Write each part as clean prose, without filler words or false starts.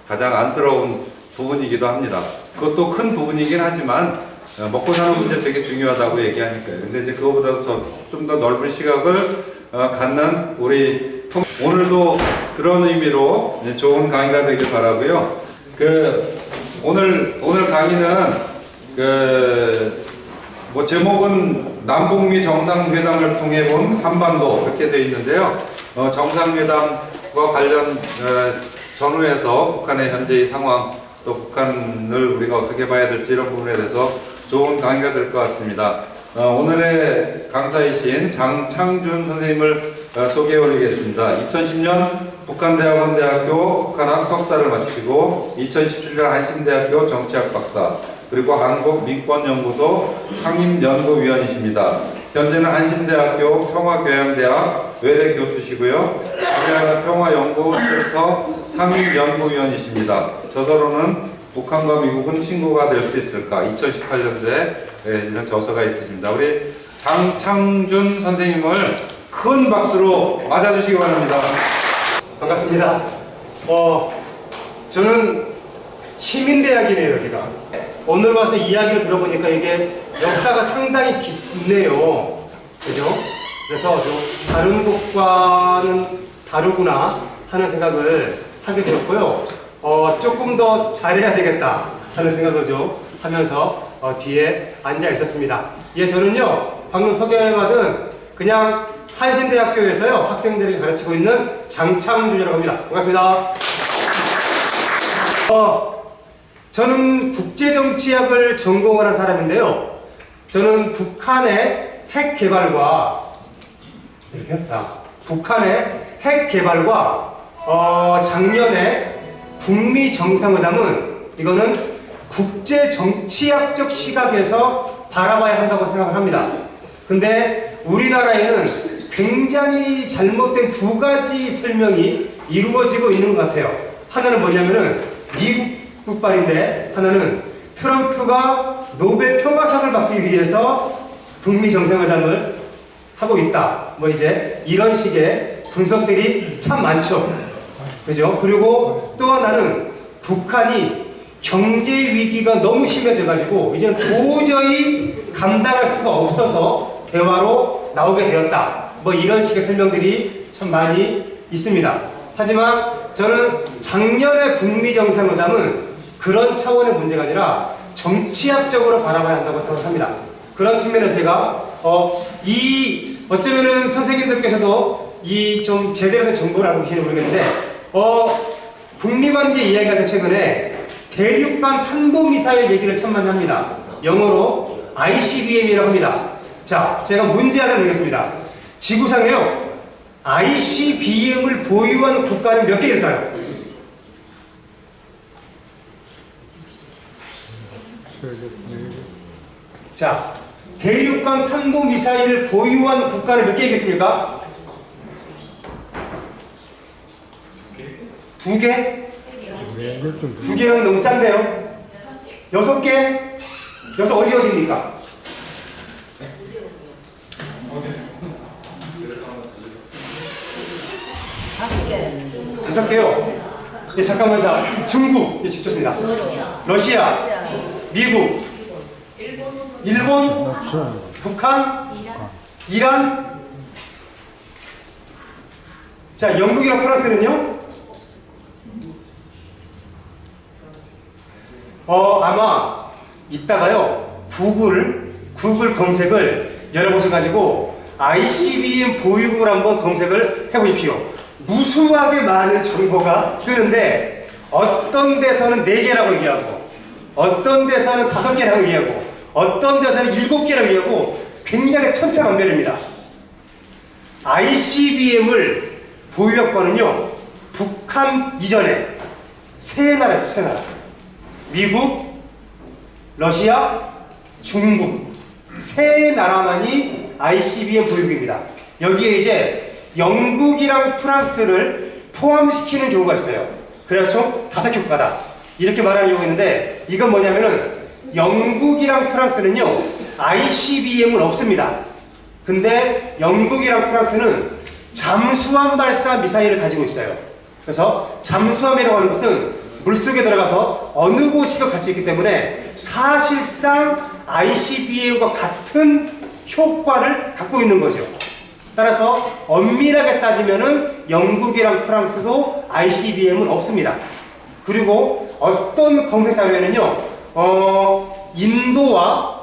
가장 안쓰러운 부분이기도 합니다. 그것도 큰 부분이긴 하지만 먹고 사는 문제 되게 중요하다고 얘기하니까요. 근데 이제 그거보다 좀 더 넓은 시각을 갖는 우리 오늘도 그런 의미로 좋은 강의가 되길 바라고요. 오늘 강의는 제목은 남북미 정상회담을 통해 본 한반도 이렇게 되어 있는데요. 정상회담과 관련 전후에서 북한의 현재의 상황, 또 북한을 우리가 어떻게 봐야 될지 이런 부분에 대해서 좋은 강의가 될 것 같습니다. 오늘의 강사이신 장창준 선생님을 소개해 올리겠습니다. 2010년 북한대학원대학교 북한학 석사를 마치고 2017년 한신대학교 정치학 박사, 그리고 한국민권연구소 상임연구위원이십니다. 현재는 한신대학교 평화교양대학 외래 교수시고요. 우리나라 평화연구센터 상임연구위원이십니다. 저서로는 북한과 미국은 친구가 될 수 있을까? 2018년도에 이런 저서가 있으십니다. 우리 장창준 선생님을 큰 박수로 맞아주시기 바랍니다. 반갑습니다. 저는 시민대학이네요, 여기가. 오늘 와서 이야기를 들어보니까 이게 역사가 상당히 깊네요. 그죠? 그래서 좀 다른 곳과는 다르구나 하는 생각을 하게 되었고요. 조금 더 잘해야 되겠다 하는 생각을 좀 하면서 뒤에 앉아 있었습니다. 예, 저는요, 방금 소개받은 그냥 한신대학교에서요, 학생들이 가르치고 있는 장창준이라고 합니다. 반갑습니다. 저는 국제정치학을 전공을 한 사람인데요. 저는 북한의 핵 개발과 작년에 북미 정상회담은 이거는 국제정치학적 시각에서 바라봐야 한다고 생각을 합니다. 근데 우리나라에는 굉장히 잘못된 두 가지 설명이 이루어지고 있는 것 같아요. 하나는 뭐냐면은 미국 국발인데, 하나는 트럼프가 노벨 평화상을 받기 위해서 북미 정상회담을 하고 있다. 이제 이런 식의 분석들이 참 많죠. 그죠? 그리고 또 하나는 북한이 경제 위기가 너무 심해져가지고 이제는 도저히 감당할 수가 없어서 대화로 나오게 되었다. 이런 식의 설명들이 참 많이 있습니다. 하지만 저는 작년의 북미 정상회담은 그런 차원의 문제가 아니라 정치학적으로 바라봐야 한다고 생각합니다. 그런 측면에서 제가 어쩌면은 선생님들께서도 이 좀 제대로 된 정보를 알고 계시는지 모르겠는데, 북미 관계 이야기할 때 최근에 대륙간 탄도미사일 얘기를 참 많이 합니다. 영어로 ICBM이라고 합니다. 자, 제가 문제 하나 내겠습니다. 지구상에요, ICBM을 보유한 국가는 몇 개일까요? 자, 대륙간 탄도미사일을 보유한 국가는 몇 개이겠습니까? 두 개? 두 개는 너무 짠데요? 6개? 어디입니까? 다섯 개요? 예, 잠깐만. 자, 중국. 예, 좋습니다. 러시아, 미국, 일본, 북한, 이란. 자, 영국이랑 프랑스는요? 아마 이따가요, 구글 검색을 열어보셔가지고 ICBM 보유국을 한번 검색을 해보십시오. 무수하게 많은 정보가 뜨는데, 어떤 데서는 4개라고 얘기하고, 어떤 데서는 5개라고 얘기하고, 어떤 데서는 7개라고 얘기하고, 굉장히 천차만별입니다. ICBM을 보유했거는요, 북한 이전에 3나라였어요, 3나라. 미국, 러시아, 중국. 3나라만이 ICBM 보유국입니다. 여기에 이제 영국이랑 프랑스를 포함시키는 경우가 있어요. 그래서 총 5국가다. 이렇게 말하는 경우가 있는데, 이건 뭐냐면은 영국이랑 프랑스는요, ICBM은 없습니다. 근데 영국이랑 프랑스는 잠수함 발사 미사일을 가지고 있어요. 그래서 잠수함이라고 하는 것은 물속에 들어가서 어느 곳이든 갈 수 있기 때문에 사실상 ICBM과 같은 효과를 갖고 있는 거죠. 따라서 엄밀하게 따지면은 영국이랑 프랑스도 ICBM은 없습니다. 그리고 어떤 검색 자료에는요, 인도와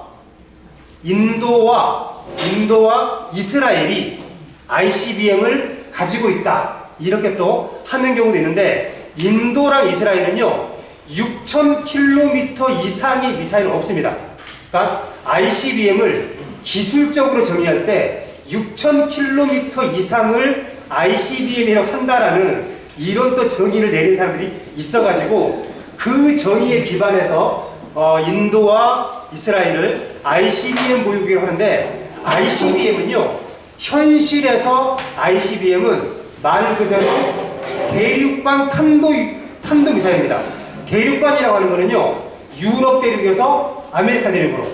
이스라엘이 ICBM을 가지고 있다. 이렇게 또 하는 경우도 있는데, 인도랑 이스라엘은요, 6,000km 이상의 미사일은 없습니다. 그러니까 ICBM을 기술적으로 정의할 때 6,000km 이상을 ICBM이라고 한다라는 이런 또 정의를 내린 사람들이 있어가지고, 그 정의에 기반해서 인도와 이스라엘을 ICBM 보유국이라고 하는데, ICBM은요, 현실에서 ICBM은 말 그대로 대륙간 탄도 미사일입니다. 대륙간이라고 하는 거는요, 유럽 대륙에서 아메리카 대륙으로,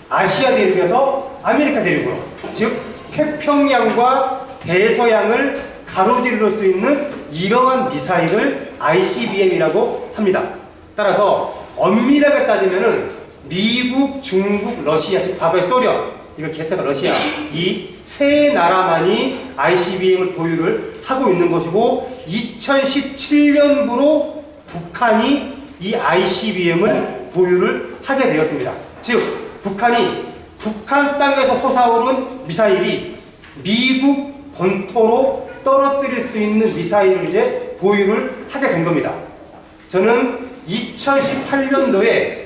아시아 대륙에서 아메리카 대륙으로, 즉 태평양과 대서양을 가로지를 수 있는 이러한 미사일을 ICBM이라고 합니다. 따라서 엄밀하게 따지면은 미국, 중국, 러시아, 즉 과거의 소련, 이걸 개사가 러시아, 이 세 나라만이 ICBM을 보유를 하고 있는 것이고, 2017년부로 북한이 이 ICBM을 보유를 하게 되었습니다. 즉 북한이 북한 땅에서 솟아오른 미사일이 미국 본토로 떨어뜨릴 수 있는 미사일을 이제 보유를 하게 된 겁니다. 저는 2018년도에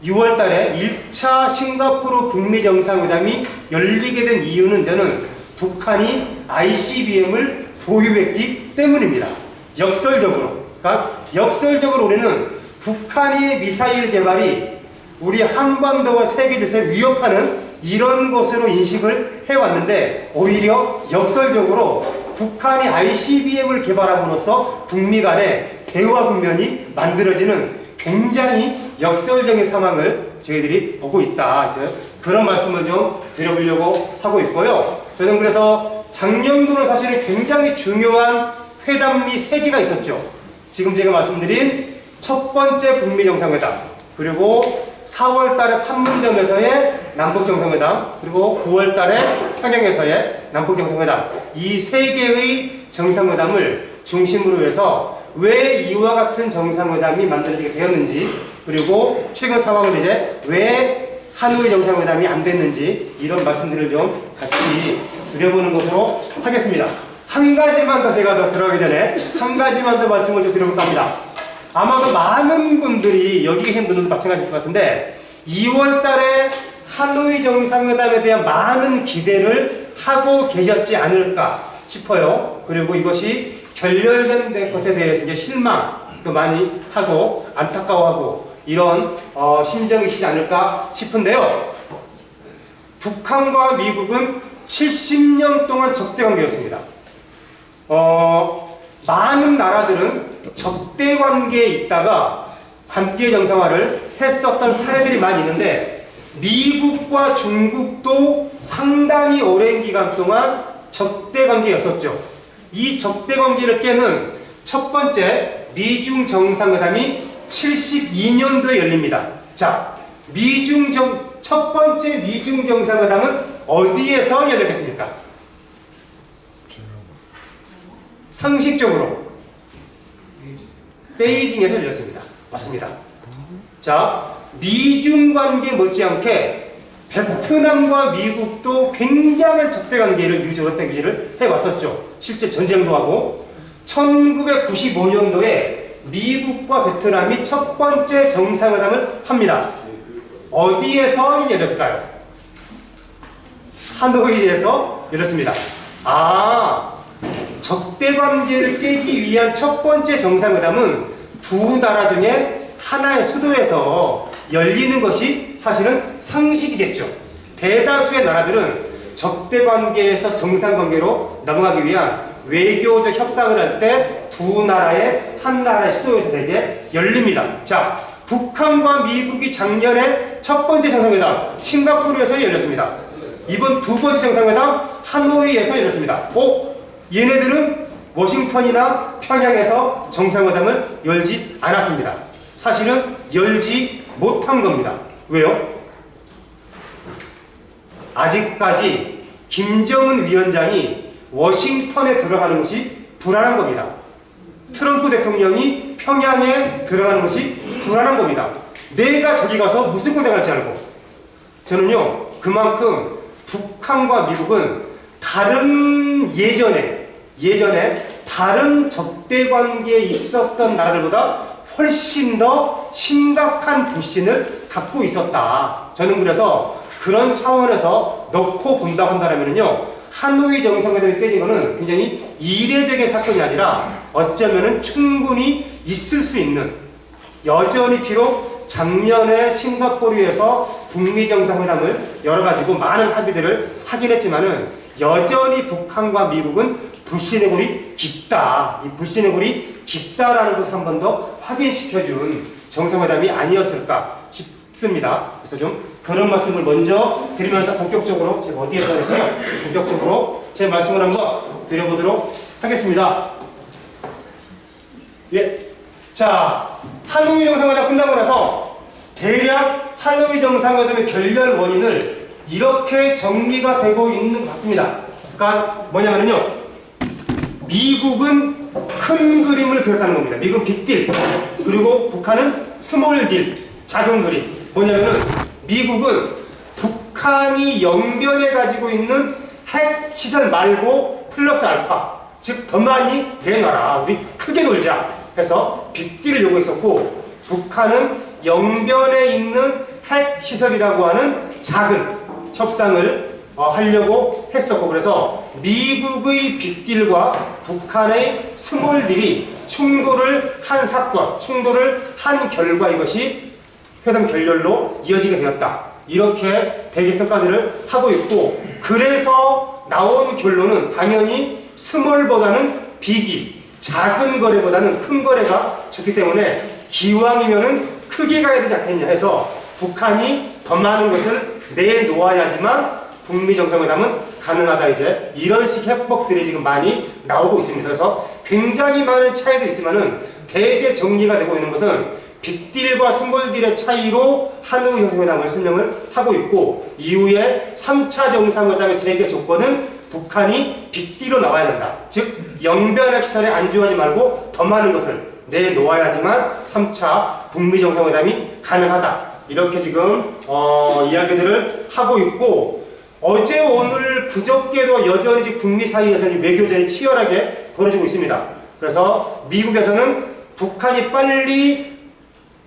6월 달에 1차 싱가포르 북미 정상회담이 열리게 된 이유는 저는 북한이 ICBM을 보유했기 때문입니다. 역설적으로. 그러니까 역설적으로 우리는 북한의 미사일 개발이 우리 한반도와 세계 질서를 위협하는 이런 것으로 인식을 해왔는데, 오히려 역설적으로 북한이 ICBM을 개발함으로써 북미 간의 대화 국면이 만들어지는 굉장히 역설적인 상황을 저희들이 보고 있다. 그런 말씀을 좀 드려보려고 하고 있고요. 저는 그래서 작년도는 사실은 굉장히 중요한 회담이 3개가 있었죠. 지금 제가 말씀드린 첫 번째 북미 정상회담, 그리고 4월 달에 판문점에서의 남북 정상회담, 그리고 9월 달에 평양에서의 남북 정상회담, 이 3개의 정상회담을 중심으로 해서 왜 이와 같은 정상회담이 만들어지게 되었는지, 그리고 최근 상황은 이제 왜 하노이 정상회담이 안 됐는지, 이런 말씀들을 좀 같이 드려보는 것으로 하겠습니다. 한 가지만 더 제가 더 들어가기 전에 한 가지만 더 말씀을 좀 드려볼까 합니다. 아마도 많은 분들이, 여기 계신 분들도 마찬가지일 것 같은데, 2월 달에 하노이 정상회담에 대한 많은 기대를 하고 계셨지 않을까 싶어요. 그리고 이것이 결렬된 것에 대해서 이제 실망도 많이 하고 안타까워하고 이런 심정이시지 않을까 싶은데요. 북한과 미국은 70년 동안 적대관계였습니다. 많은 나라들은 적대관계에 있다가 관계 정상화를 했었던 사례들이 많이 있는데, 미국과 중국도 상당히 오랜 기간 동안 적대관계였었죠. 이 적대관계를 깨는 첫 번째 미중 정상회담이 72년도에 열립니다. 자, 첫 번째 미중 정상회담은 어디에서 열렸겠습니까? 상식적으로 베이징에서 열렸습니다. 맞습니다. 자, 미중 관계 못지않게 베트남과 미국도 굉장한 적대관계를 유지를 해왔었죠. 실제 전쟁도 하고, 1995년도에 미국과 베트남이 첫 번째 정상회담을 합니다. 어디에서 열렸을까요? 하노이에서 열렸습니다. 적대관계를 깨기 위한 첫 번째 정상회담은 두 나라 중에 하나의 수도에서 열리는 것이 사실은 상식이겠죠. 대다수의 나라들은 적대관계에서 정상관계로 넘어가기 위한 외교적 협상을 할 때 두 나라의 한 나라의 수도에서 되게 열립니다. 자, 북한과 미국이 작년에 첫 번째 정상회담 싱가포르에서 열렸습니다. 이번 두 번째 정상회담 하노이에서 열렸습니다. 얘네들은 워싱턴이나 평양에서 정상회담을 열지 않았습니다. 사실은 열지 못한 겁니다. 왜요? 아직까지 김정은 위원장이 워싱턴에 들어가는 것이 불안한 겁니다. 트럼프 대통령이 평양에 들어가는 것이 불안한 겁니다. 내가 저기 가서 무슨 꼴대 갈지 알고. 저는요, 그만큼 북한과 미국은 다른 예전에 다른 적대 관계에 있었던 나라들보다 훨씬 더 심각한 불신을 갖고 있었다. 저는 그래서 그런 차원에서 넣고 본다고 한다면요, 하노이 정상회담이 깨진 것은 굉장히 이례적인 사건이 아니라 어쩌면은 충분히 있을 수 있는, 여전히 비록 작년에 싱가포르에서 북미 정상회담을 열어가지고 많은 합의들을 하긴 했지만은 여전히 북한과 미국은 불신의 골이 깊다. 이 불신의 골이 깊다라는 것을 한 번 더 확인시켜준 정상회담이 아니었을까 싶습니다. 그래서 좀 그런 말씀을 먼저 드리면서 본격적으로 제가 어디에 써야 될까요? 본격적으로 제 말씀을 한번 드려보도록 하겠습니다. 예. 자, 하노이 정상회담 끝나고 나서 대략 하노이 정상회담의 결렬 원인을 이렇게 정리가 되고 있는 것 같습니다. 그러니까 뭐냐면요, 미국은 큰 그림을 그렸다는 겁니다. 미국은 빅딜, 그리고 북한은 스몰딜, 작은 그림. 뭐냐면은 미국은 북한이 영변에 가지고 있는 핵 시설 말고 플러스 알파, 즉 더 많이 내놔라, 우리 크게 놀자 해서 빅딜을 요구했었고, 북한은 영변에 있는 핵 시설이라고 하는 작은 협상을 하려고 했었고, 그래서 미국의 빅딜과 북한의 스몰딜이 충돌을 한 사건, 충돌을 한 결과 이것이 회담 결렬로 이어지게 되었다. 이렇게 대개 평가들을 하고 있고, 그래서 나온 결론은 당연히 스몰보다는 빅이, 작은 거래보다는 큰 거래가 좋기 때문에 기왕이면은 크게 가야 되지 않겠냐 해서 북한이 더 많은 것을 내놓아야지만 북미 정상회담은 가능하다, 이제 이런 식 해법들이 지금 많이 나오고 있습니다. 그래서 굉장히 많은 차이들이 있지만은 대개 정리가 되고 있는 것은 빅딜과 스몰딜의 차이로 하노이 정상회담을 설명을 하고 있고, 이후에 3차 정상회담의 재개 조건은 북한이 빅딜로 나와야 된다. 즉 영변핵 시설에 안주하지 말고 더 많은 것을 내놓아야지만 3차 북미 정상회담이 가능하다. 이렇게 지금 이야기들을 하고 있고, 어제 오늘 그저께도 여전히 지금 북미 사이에서 외교전이 치열하게 벌어지고 있습니다. 그래서 미국에서는 북한이 빨리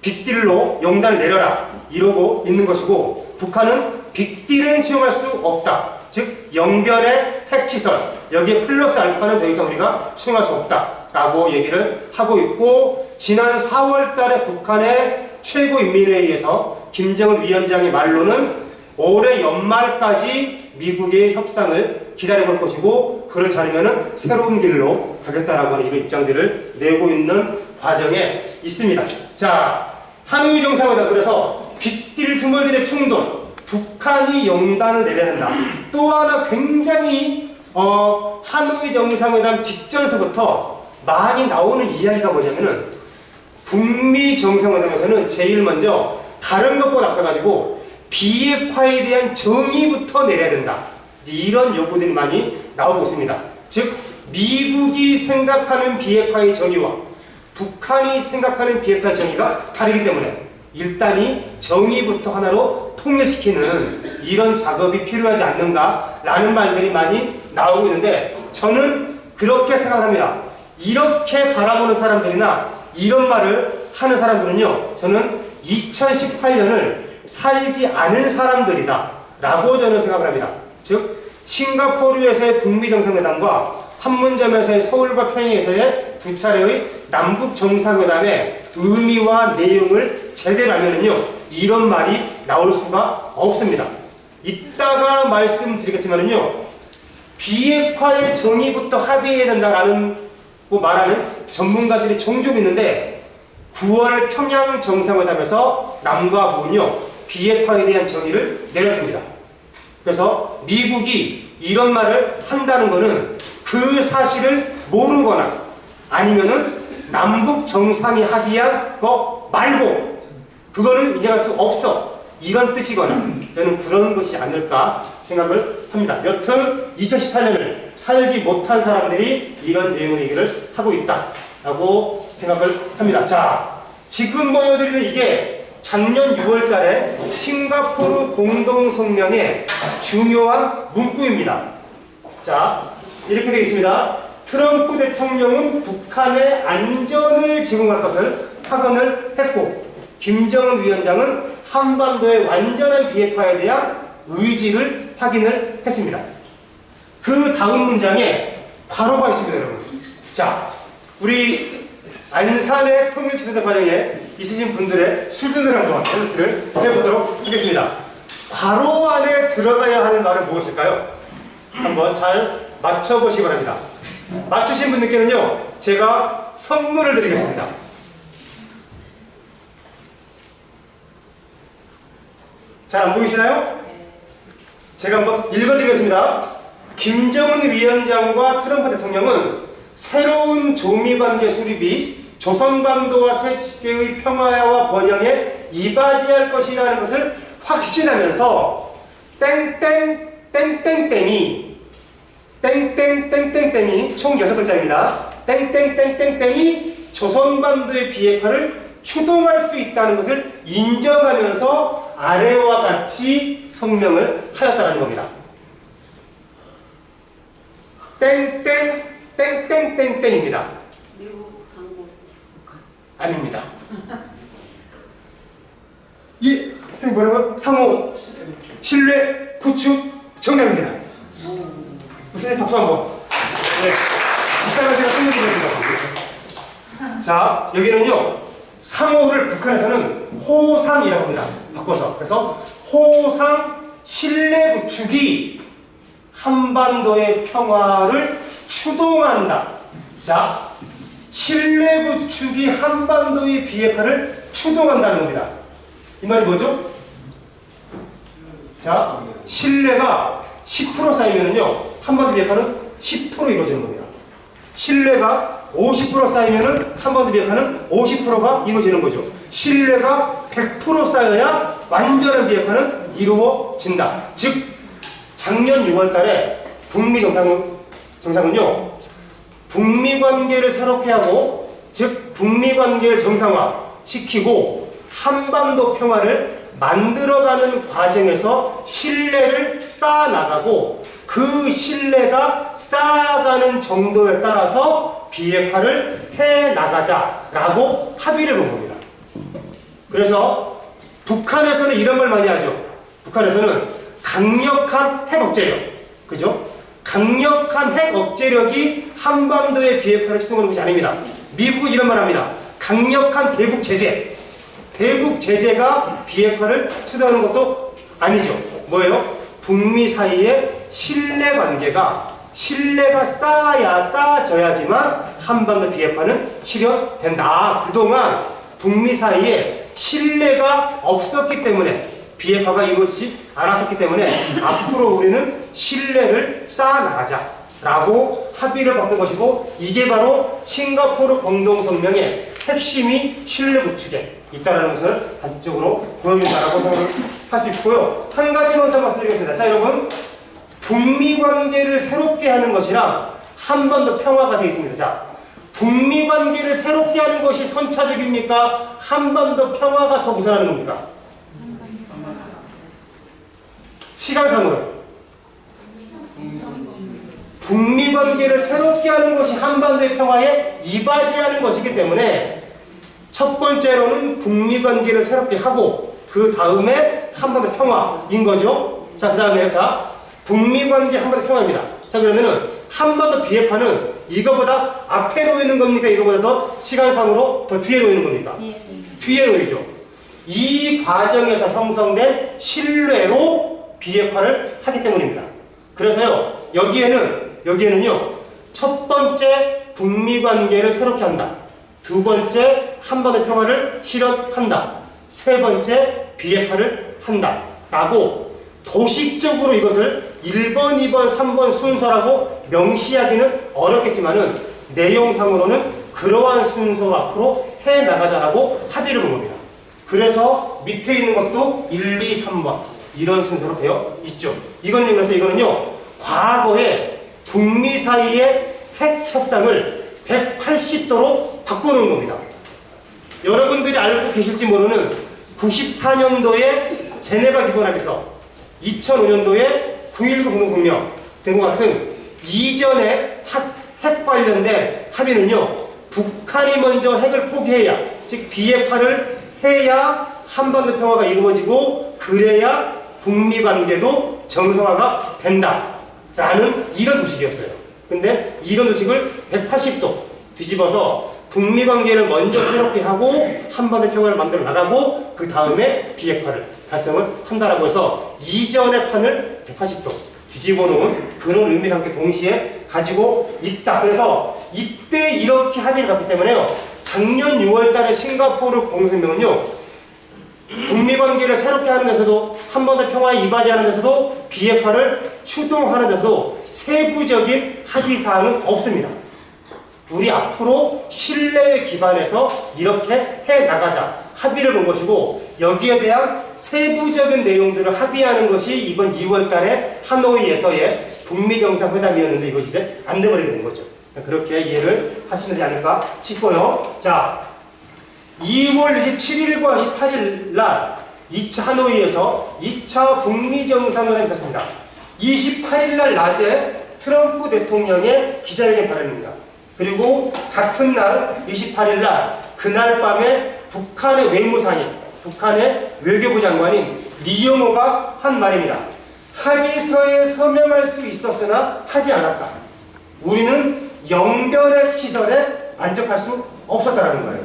빅딜로 용단을 내려라 이러고 있는 것이고, 북한은 빅딜은 수용할 수 없다. 즉 영변의 핵시설, 여기에 플러스 알파는 더 이상 우리가 수용할 수 없다라고 얘기를 하고 있고, 지난 4월 달에 북한의 최고인민회의에서 김정은 위원장의 말로는 올해 연말까지 미국의 협상을 기다려볼 것이고, 그렇지 않으면 새로운 길로 가겠다라고 하는 이런 입장들을 내고 있는 과정에 있습니다. 자, 하노이 정상회담, 그래서 빅딜 스몰딜의 충돌, 북한이 용단을 내려야 된다. 또 하나 굉장히 하노이 정상회담 직전서부터 많이 나오는 이야기가 뭐냐면은, 북미 정상회담에서는 제일 먼저 다른 것보다 앞서가지고 비핵화에 대한 정의부터 내려야 된다. 이런 요구들이 많이 나오고 있습니다. 즉 미국이 생각하는 비핵화의 정의와 북한이 생각하는 비핵화 정의가 다르기 때문에 일단 이 정의부터 하나로 통일시키는 이런 작업이 필요하지 않는가라는 말들이 많이 나오고 있는데, 저는 그렇게 생각합니다. 이렇게 바라보는 사람들이나 이런 말을 하는 사람들은요, 저는 2018년을 살지 않은 사람들이다 라고 저는 생각을 합니다. 즉 싱가포르에서의 북미 정상회담과 판문점에서의 서울과 평양에서의 두 차례의 남북 정상회담의 의미와 내용을 제대로 알면은요, 이런 말이 나올 수가 없습니다. 이따가 말씀드리겠지만은요, 비핵화의 정의부터 합의해야 된다라는 말하는 전문가들이 종종 있는데 9월 평양 정상회담에서 남과 북은요 비핵화에 대한 정의를 내렸습니다. 그래서 미국이 이런 말을 한다는 것은 그 사실을 모르거나 아니면은 남북 정상이 합의한 거 말고 그거는 인정할 수 없어 이런 뜻이거나 저는 그런 것이 아닐까 생각을 합니다. 여튼 2018년을 살지 못한 사람들이 이런 내용의 얘기를 하고 있다라고 생각을 합니다. 자, 지금 보여드리는 이게 작년 6월 달에 싱가포르 공동성명의 중요한 문구입니다. 자, 이렇게 되어 있습니다. 트럼프 대통령은 북한의 안전을 제공할 것을 확언을 했고 김정은 위원장은 한반도의 완전한 비핵화에 대한 의지를 확인을 했습니다. 그 다음 문장에 괄호가 있습니다, 여러분. 자, 우리 안산의 통일지도자 과정에 있으신 분들의 수준을 한번 테스트를 해보도록 하겠습니다. 괄호 안에 들어가야 하는 말은 무엇일까요? 한번 잘 맞춰보시기 바랍니다. 맞추신 분들께는요, 제가 선물을 드리겠습니다. 잘 안 보이시나요? 제가 한번 읽어드리겠습니다. 김정은 위원장과 트럼프 대통령은 새로운 조미관계 수립이 조선반도와 세계의 평화와 번영에 이바지할 것이라는 것을 확신하면서 땡땡땡땡땡이 총 6글자입니다. 땡땡땡땡땡이 조선반도의 비핵화를 추동할 수 있다는 것을 인정하면서 아래와 같이 성명을 하였다는 겁니다. 땡땡땡땡땡땡입니다. 미국, 한국, 북한. 아닙니다. 예, 선생님 뭐라고요? 상호, 신뢰, 구축, 정답입니다. 선생님 박수 한번. 네, 이따가 제가 설명드리겠습니다. 자, 여기는요. 상호를 북한에서는 호상이라고 합니다. 바꿔서. 그래서 호상 신뢰 구축이 한반도의 평화를 추동한다. 자, 신뢰 구축이 한반도의 비핵화를 추동한다는 겁니다. 이 말이 뭐죠? 자, 신뢰가 10% 쌓이면은요, 한반도 비핵화는 10% 이루어지는 겁니다. 신뢰가 50% 쌓이면은 한반도 비핵화는 50%가 이루어지는 거죠. 신뢰가 100% 쌓여야 완전한 비핵화는 이루어진다. 즉, 작년 6월 달에 북미 정상은요, 북미 관계를 새롭게 하고, 즉, 북미 관계를 정상화시키고, 한반도 평화를 만들어가는 과정에서 신뢰를 쌓아나가고, 그 신뢰가 쌓아가는 정도에 따라서 비핵화를 해나가자라고 합의를 본 겁니다. 그래서 북한에서는 이런 걸 많이 하죠. 북한에서는 강력한 핵 억제력, 그죠? 강력한 핵 억제력이 한반도의 비핵화를 추동하는 것이 아닙니다. 미국은 이런 말 합니다. 강력한 대북 제재. 대북 제재가 비핵화를 추동하는 것도 아니죠. 뭐예요? 북미 사이에 신뢰가 쌓아져야지만 한반도 비핵화는 실현된다. 그동안 북미 사이에 신뢰가 없었기 때문에 비핵화가 이루어지지 않았었기 때문에 앞으로 우리는 신뢰를 쌓아나가자라고 합의를 받는 것이고, 이게 바로 싱가포르 공동성명의 핵심이 신뢰 구축에 있다는 것을 단적으로 보여준다라고 생각할 수 있고요. 한 가지만 더 말씀드리겠습니다. 자, 여러분, 북미 관계를 새롭게 하는 것이랑 한반도 평화가 되어 있습니다. 자, 북미 관계를 새롭게 하는 것이 선차적입니까? 한반도 평화가 더 우선하는 겁니까? 시간상으로 북미 관계를 새롭게 하는 것이 한반도의 평화에 이바지하는 것이기 때문에 첫 번째로는 북미 관계를 새롭게 하고 그 다음에 한반도 평화인 거죠. 자, 그 다음에 자, 북미 관계 한반도 평화입니다. 자, 그러면은 한반도 비핵화는 이거보다 앞에 놓이는 겁니까? 이거보다 더 시간상으로 더 뒤에 놓이는 겁니까? 뒤에 놓이죠. 이 과정에서 형성된 신뢰로 비핵화를 하기 때문입니다. 그래서요, 여기에는요, 첫 번째 북미 관계를 새롭게 한다. 두 번째 한반도 평화를 실현한다. 세 번째 비핵화를 한다. 라고 도식적으로 이것을 1번, 2번, 3번 순서라고 명시하기는 어렵겠지만은 내용상으로는 그러한 순서 앞으로 해 나가자라고 합의를 본 겁니다. 그래서 밑에 있는 것도 1, 2, 3번 이런 순서로 되어 있죠. 그래서 이거는요, 과거에 북미 사이의 핵 협상을 180도로 바꿔놓은 겁니다. 여러분들이 알고 계실지 모르는 94년도에 제네바 기본합의서, 2005년도에 9.19 공동성명 등과 같은 이전의 핵 관련된 합의는요, 북한이 먼저 핵을 포기해야, 즉 비핵화를 해야 한반도 평화가 이루어지고 그래야 북미 관계도 정상화가 된다라는 이런 도식이었어요. 근데 이런 도식을 180도 뒤집어서 북미 관계를 먼저 새롭게 하고 한반도 평화를 만들어 나가고 그 다음에 비핵화를 달성을 한다라고 해서 이전의 판을 180도 뒤집어 놓은 그런 의미를 함께 동시에 가지고 있다. 그래서 이때 이렇게 합의를 봤기 때문에요, 작년 6월 달에 싱가포르 공동성명은요, 북미 관계를 새롭게 하는 데서도 한반도 평화에 이바지하는 데서도 비핵화를 추동하는 데서도 세부적인 합의 사항은 없습니다. 우리 앞으로 신뢰에 기반해서 이렇게 해 나가자 합의를 본 것이고, 여기에 대한 세부적인 내용들을 합의하는 것이 이번 2월 달에 하노이에서의 북미 정상회담이었는데 이것이 이제 안 돼버리게 된 거죠. 그렇게 이해를 하시는지 않을까 싶고요. 자, 2월 27일과 28일 날 2차 하노이에서 2차 북미 정상회담이 있었습니다. 28일 날 낮에 트럼프 대통령의 기자회견 발언입니다. 그리고 같은 날 28일 날 그날 밤에 북한의 외무상인, 북한의 외교부 장관인 리용호가 한 말입니다. 합의서에 서명할 수 있었으나 하지 않았다. 우리는 영변핵 시설에 만족할 수 없었다라는 거예요.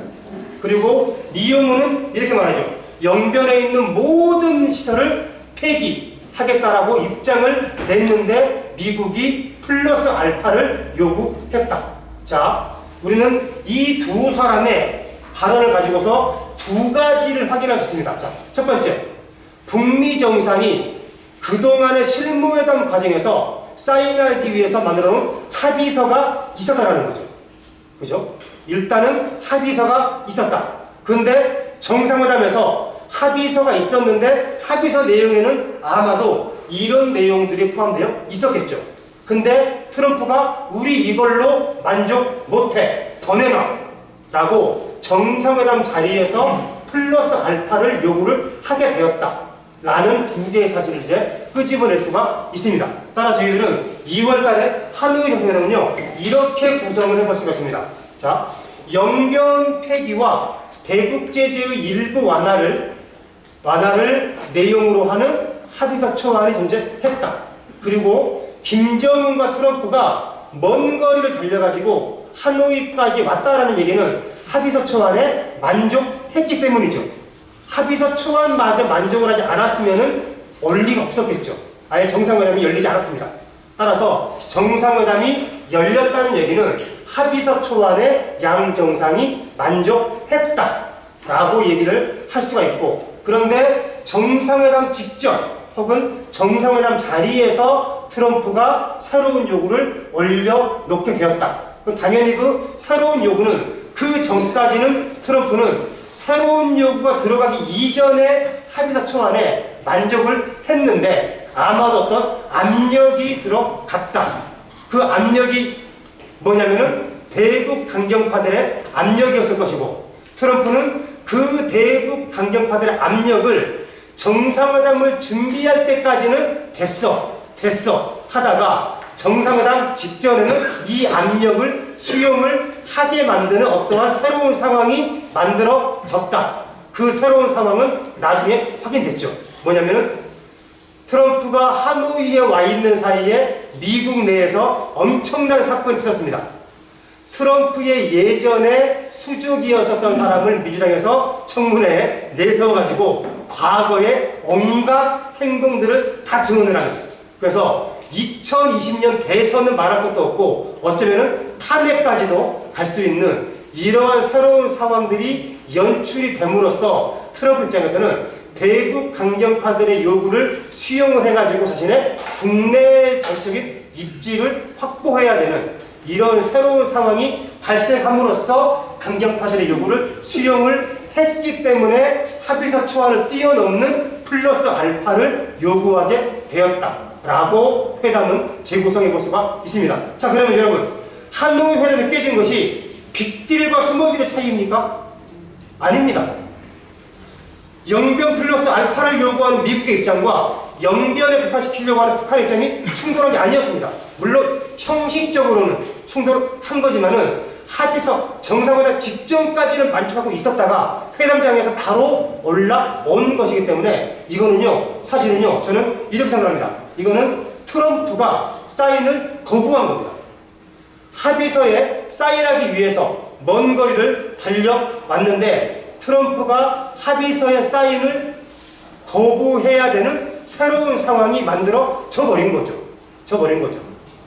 그리고 리용호는 이렇게 말하죠. 영변에 있는 모든 시설을 폐기하겠다라고 입장을 냈는데 미국이 플러스 알파를 요구했다. 자, 우리는 이 두 사람의 발언을 가지고서 두 가지를 확인할 수 있습니다. 자, 첫 번째, 북미 정상이 그동안의 실무회담 과정에서 사인하기 위해서 만들어 놓은 합의서가 있었다라는 거죠. 그죠? 일단은 합의서가 있었다. 근데 정상회담에서 합의서가 있었는데 합의서 내용에는 아마도 이런 내용들이 포함되어 있었겠죠. 근데 트럼프가 우리 이걸로 만족 못해, 더 내놔 라고 정상회담 자리에서 플러스 알파를 요구를 하게 되었다 라는 두 개의 사실을 이제 끄집어낼 수가 있습니다. 따라 저희들은 2월 달에 하노이 정상회담은요, 이렇게 구성을 해볼 수가 있습니다. 자, 영변 폐기와 대북 제재의 일부 완화를 내용으로 하는 합의서 초안이 존재했다. 그리고 김정은과 트럼프가 먼 거리를 달려가지고 하노이까지 왔다라는 얘기는 합의서 초안에 만족했기 때문이죠. 합의서 초안마저 만족을 하지 않았으면은 올 리가 없었겠죠. 아예 정상회담이 열리지 않았습니다. 따라서 정상회담이 열렸다는 얘기는 합의서 초안에 양 정상이 만족했다라고 얘기를 할 수가 있고, 그런데 정상회담 직전 혹은 정상회담 자리에서 트럼프가 새로운 요구를 올려놓게 되었다. 당연히 그 새로운 요구는 그 전까지는 트럼프는 새로운 요구가 들어가기 이전에 합의서 초안에 만족을 했는데 아마도 어떤 압력이 들어갔다. 그 압력이 뭐냐면은 대북 강경파들의 압력이었을 것이고, 트럼프는 그 대북 강경파들의 압력을 정상회담을 준비할 때까지는 됐어 하다가 정상회담 직전에는 이 압력을 수용을 하게 만드는 어떠한 새로운 상황이 만들어졌다. 그 새로운 상황은 나중에 확인됐죠. 뭐냐면은 트럼프가 하노이에 와 있는 사이에 미국 내에서 엄청난 사건이 터졌습니다. 트럼프의 예전에 수족이었었던 사람을 민주당에서 청문회에 내세워가지고 과거의 온갖 행동들을 다 증언을 하는, 그래서 2020년 대선은 말할 것도 없고 어쩌면은 탄핵까지도 갈 수 있는 이러한 새로운 상황들이 연출이 됨으로써 트럼프 입장에서는 대북 강경파들의 요구를 수용을 해가지고 자신의 국내 정치적인 입지를 확보해야 되는 이런 새로운 상황이 발생함으로써 강경파들의 요구를 수용을 했기 때문에 합의서 초안을 뛰어넘는 플러스 알파를 요구하게 되었다라고 회담은 재구성해 볼 수가 있습니다. 자, 그러면 여러분, 하노이 회담이 깨진 것이 빅딜과 스몰딜의 차이입니까? 아닙니다. 영변 플러스 알파를 요구하는 미국의 입장과 영변에 북한시키려고 하는 북한의 입장이 충돌한 게 아니었습니다. 물론 형식적으로는 충돌한 거지만은 합의서 정상회담 직전까지는 만족하고 있었다가 회담장에서 바로 올라온 것이기 때문에 이거는요, 사실은요, 저는 이렇게 생각합니다. 이거는 트럼프가 사인을 거부한 겁니다. 합의서에 사인하기 위해서 먼 거리를 달려왔는데 트럼프가 합의서에 사인을 거부해야 되는 새로운 상황이 만들어져 버린 거죠.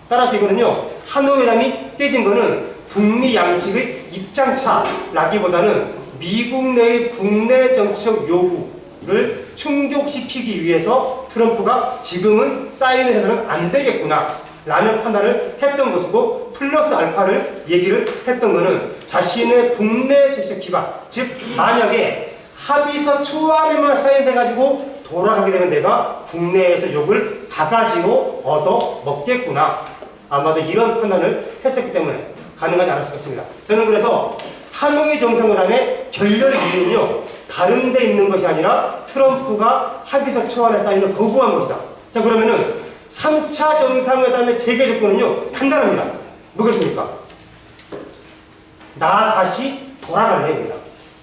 따라서 이거는요, 하노이 회담이 깨진 거는 북미 양측의 입장차라기보다는 미국 내의 국내 정치적 요구를 충족시키기 위해서 트럼프가 지금은 사인을 해서는 안 되겠구나 라는 판단을 했던 것이고, 플러스 알파를 얘기를 했던 것은 자신의 국내 정치적 기반, 즉 만약에 합의서 초안에만 사인돼가지고 돌아가게 되면 내가 국내에서 욕을 바가지로 얻어 먹겠구나, 아마도 이런 판단을 했었기 때문에 가능하지 않았을 것 같습니다. 저는 그래서 하노이 정상회담의 결렬 이유는요, 다른 데 있는 것이 아니라 트럼프가 합의서 초안의 사인을 거부한 것이다. 자, 그러면은 3차 정상회담의 재개 조건은요, 간단합니다. 뭐겠습니까? 나 다시 돌아갈래입니다.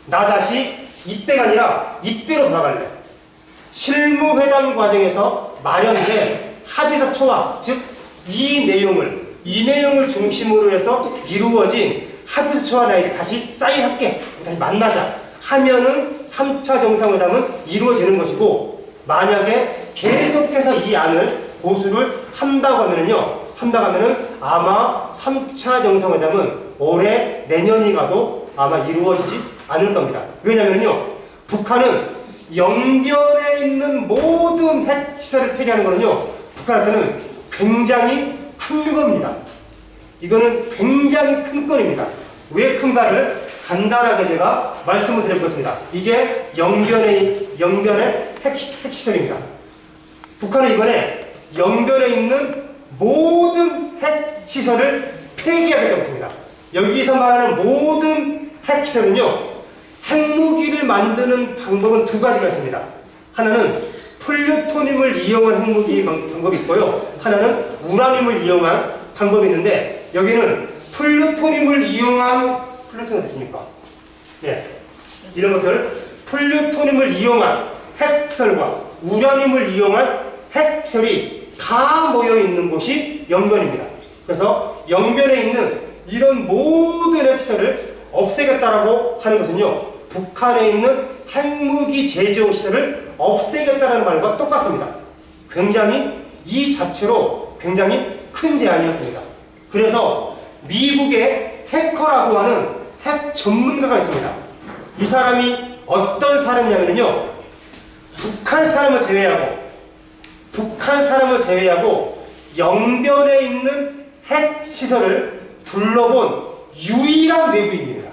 나 다시 이때가 아니라 이때로 돌아갈래. 실무회담 과정에서 마련된 합의서 초안, 즉 이 내용을 중심으로 해서 이루어진 합의서 초안에 다시 사인할게, 다시 만나자 하면은 3차 정상회담은 이루어지는 것이고, 만약에 계속해서 이 안을 고수를 한다고 하면은 아마 3차 정상회담은 올해 내년이 가도 아마 이루어지지 않을 겁니다. 왜냐면요, 북한은 영변에 있는 모든 핵시설을 폐기하는 거는요, 북한한테는 굉장히 큰 겁니다. 이거는 굉장히 큰 건입니다. 왜 큰가를 간단하게 제가 말씀을 드려보겠습니다. 이게 영변의 핵시설입니다. 북한은 이번에 영변에 있는 모든 핵시설을 폐기하겠다고 했습니다. 여기서 말하는 모든 핵시설은요, 핵무기를 만드는 방법은 두 가지가 있습니다. 하나는 플루토늄을 이용한 핵무기 방법이 있고요, 하나는 우라늄을 이용한 방법이 있는데, 여기는 플루토늄을 이용한, 플루토늄 어딨습니까? 예, 이런 것들, 플루토늄을 이용한 핵설과 우라늄을 이용한 핵설이 다 모여 있는 곳이 영변입니다. 그래서 영변에 있는 이런 모든 핵시설을 없애겠다라고 하는 것은요, 북한에 있는 핵무기 제조 시설을 없애겠다라는 말과 똑같습니다. 이 자체로 굉장히 큰 제안이었습니다. 그래서 미국의 해커라고 하는 핵 전문가가 있습니다. 이 사람이 어떤 사람이냐면요, 북한 사람을 제외하고 영변에 있는 핵 시설을 둘러본 유일한 외부인입니다.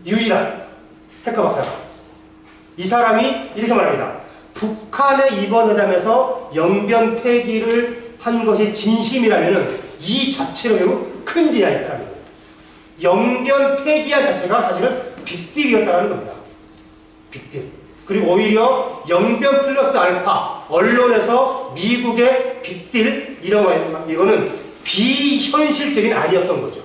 유일한 해커 박사가. 이 사람이 이렇게 말합니다. 북한의 이번 회담에서 영변 폐기를 한 것이 진심이라면 이 자체로 매우 큰 제안이었다는 겁니다. 영변 폐기한 자체가 사실은 빅딜이었다는 겁니다. 빅딜. 그리고 오히려 영변 플러스 알파, 언론에서 미국의 빅딜, 이거는 비현실적인 아니었던 거죠.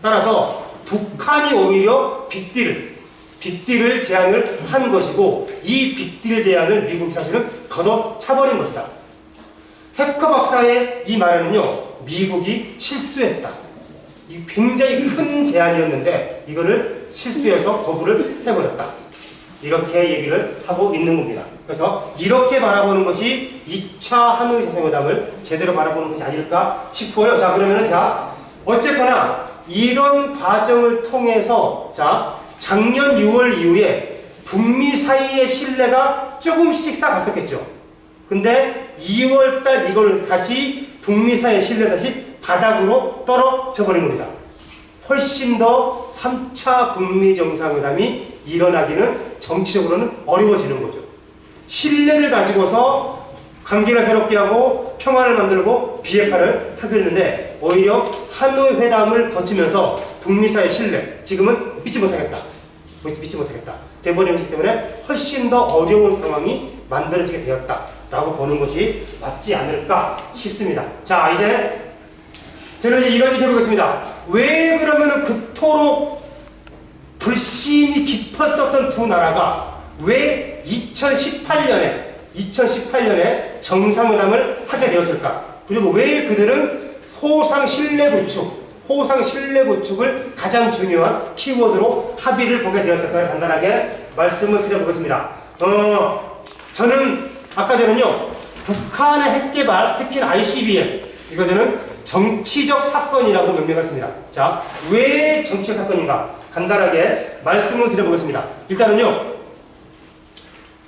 따라서 북한이 오히려 빅딜을 제안을 한 것이고, 이 빅딜 제안을 미국이 사실은 걷어차버린 것이다. 해커 박사의 이 말에는요, 미국이 실수했다. 이 굉장히 큰 제안이었는데 이거를 실수해서 거부를 해버렸다. 이렇게 얘기를 하고 있는 겁니다. 그래서 이렇게 바라보는 것이 2차 하노이 정상회담을 제대로 바라보는 것이 아닐까 싶고요. 자, 그러면은 자, 어쨌거나 이런 과정을 통해서 자, 작년 6월 이후에 북미 사이의 신뢰가 조금씩 쌓았었겠죠. 근데 2월달 이걸 다시 북미 사이의 신뢰 다시 바닥으로 떨어져 버린 겁니다. 훨씬 더 3차 북미 정상회담이 일어나기는 정치적으로는 어려워지는 거죠. 신뢰를 가지고서 관계를 새롭게 하고 평화를 만들고 비핵화를 하겠는데 오히려 하노이 회담을 거치면서 북미 사이의 신뢰 지금은 믿지 못하겠다. 돼버리는 것이기 때문에 훨씬 더 어려운 상황이 만들어지게 되었다라고 보는 것이 맞지 않을까 싶습니다. 자, 이제 저는 이제 이런 얘기 해보겠습니다. 왜 그러면은 그토록 불신이 깊었었던 두 나라가 왜 2018년에 정상회담을 하게 되었을까? 그리고 왜 그들은 호상 신뢰 구축을 가장 중요한 키워드로 합의를 보게 되었을까를 간단하게 말씀을 드려보겠습니다. 저는 아까 전에는요, 북한의 핵개발, 특히 ICBM, 이거 저는 정치적 사건이라고 명명했습니다. 자, 왜 정치적 사건인가? 간단하게 말씀을 드려보겠습니다. 일단은요,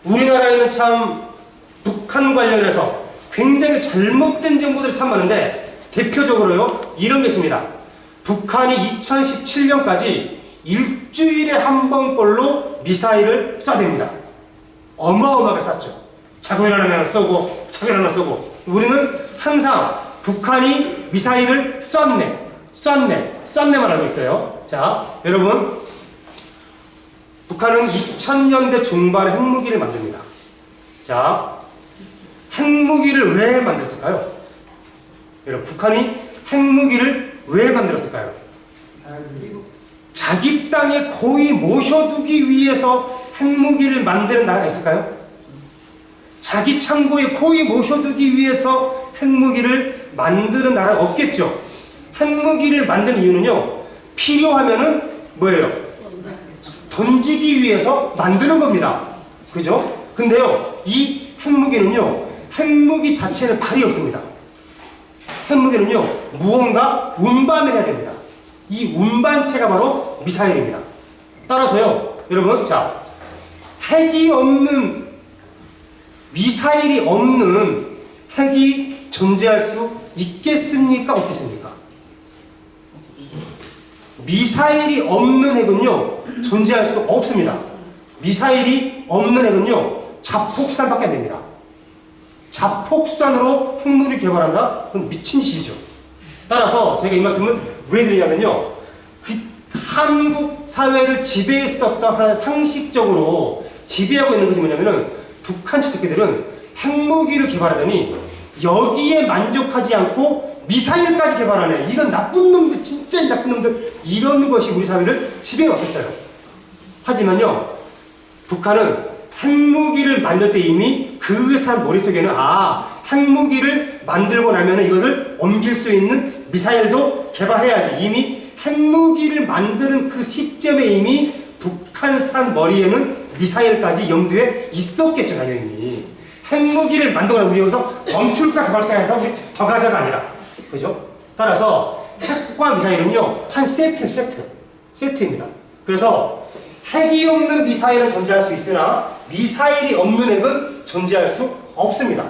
우리나라에는 참 북한 관련해서 굉장히 잘못된 정보들이 참 많은데 대표적으로요, 이런 게 있습니다. 북한이 2017년까지 일주일에 한 번꼴로 미사일을 쏴댑니다. 어마어마하게 쐈죠. 자고 일어나면 쏘고, 우리는 항상 북한이 미사일을 쐈네만 알고 있어요. 자, 여러분, 북한은 2000년대 중반에 핵무기를 만듭니다. 자, 핵무기를 왜 만들었을까요? 여러분, 북한이 핵무기를 왜 만들었을까요? 자기 땅에 고이 모셔두기 위해서 핵무기를 만드는 나라가 있을까요? 자기 창고에 고이 모셔두기 위해서 핵무기를 만드는 나라가 없겠죠. 핵무기를 만드는 이유는요, 필요하면은 뭐예요? 던지기 위해서 만드는 겁니다. 그죠? 근데요, 이 핵무기는요, 핵무기 자체는 발이 없습니다. 핵무기는요, 무언가 운반을 해야 됩니다. 이 운반체가 바로 미사일입니다. 따라서요, 여러분, 자, 미사일이 없는 핵이 존재할 수 있겠습니까? 없겠습니까? 미사일이 없는 핵은요, 존재할 수 없습니다. 미사일이 없는 핵은요, 자폭수단밖에 안 됩니다. 자폭수단으로 핵무기를 개발한다? 그건 미친 짓이죠. 따라서 제가 이 말씀을 왜 드리냐면요, 한국 사회를 지배했었던 하나 상식적으로 지배하고 있는 것이 뭐냐면은 북한 지식계들은 핵무기를 개발하더니 여기에 만족하지 않고 미사일까지 개발하네. 이런 나쁜 놈들, 진짜 나쁜 놈들, 이런 것이 우리 사회를 지배해 왔었어요. 하지만요, 북한은 핵무기를 만들 때 이미 그 사람 머릿속에는 핵무기를 만들고 나면 이것을 옮길 수 있는 미사일도 개발해야지. 이미 핵무기를 만드는 그 시점에 이미 북한 사람 머리에는 미사일까지 염두에 있었겠죠, 당연히. 핵무기를 만들거나 우리 여기서 멈출까 개발까 해서 우리 더 가자가 아니라. 그죠? 따라서 핵과 미사일은요, 한 세트입니다. 그래서 핵이 없는 미사일은 존재할 수 있으나 미사일이 없는 핵은 존재할 수 없습니다.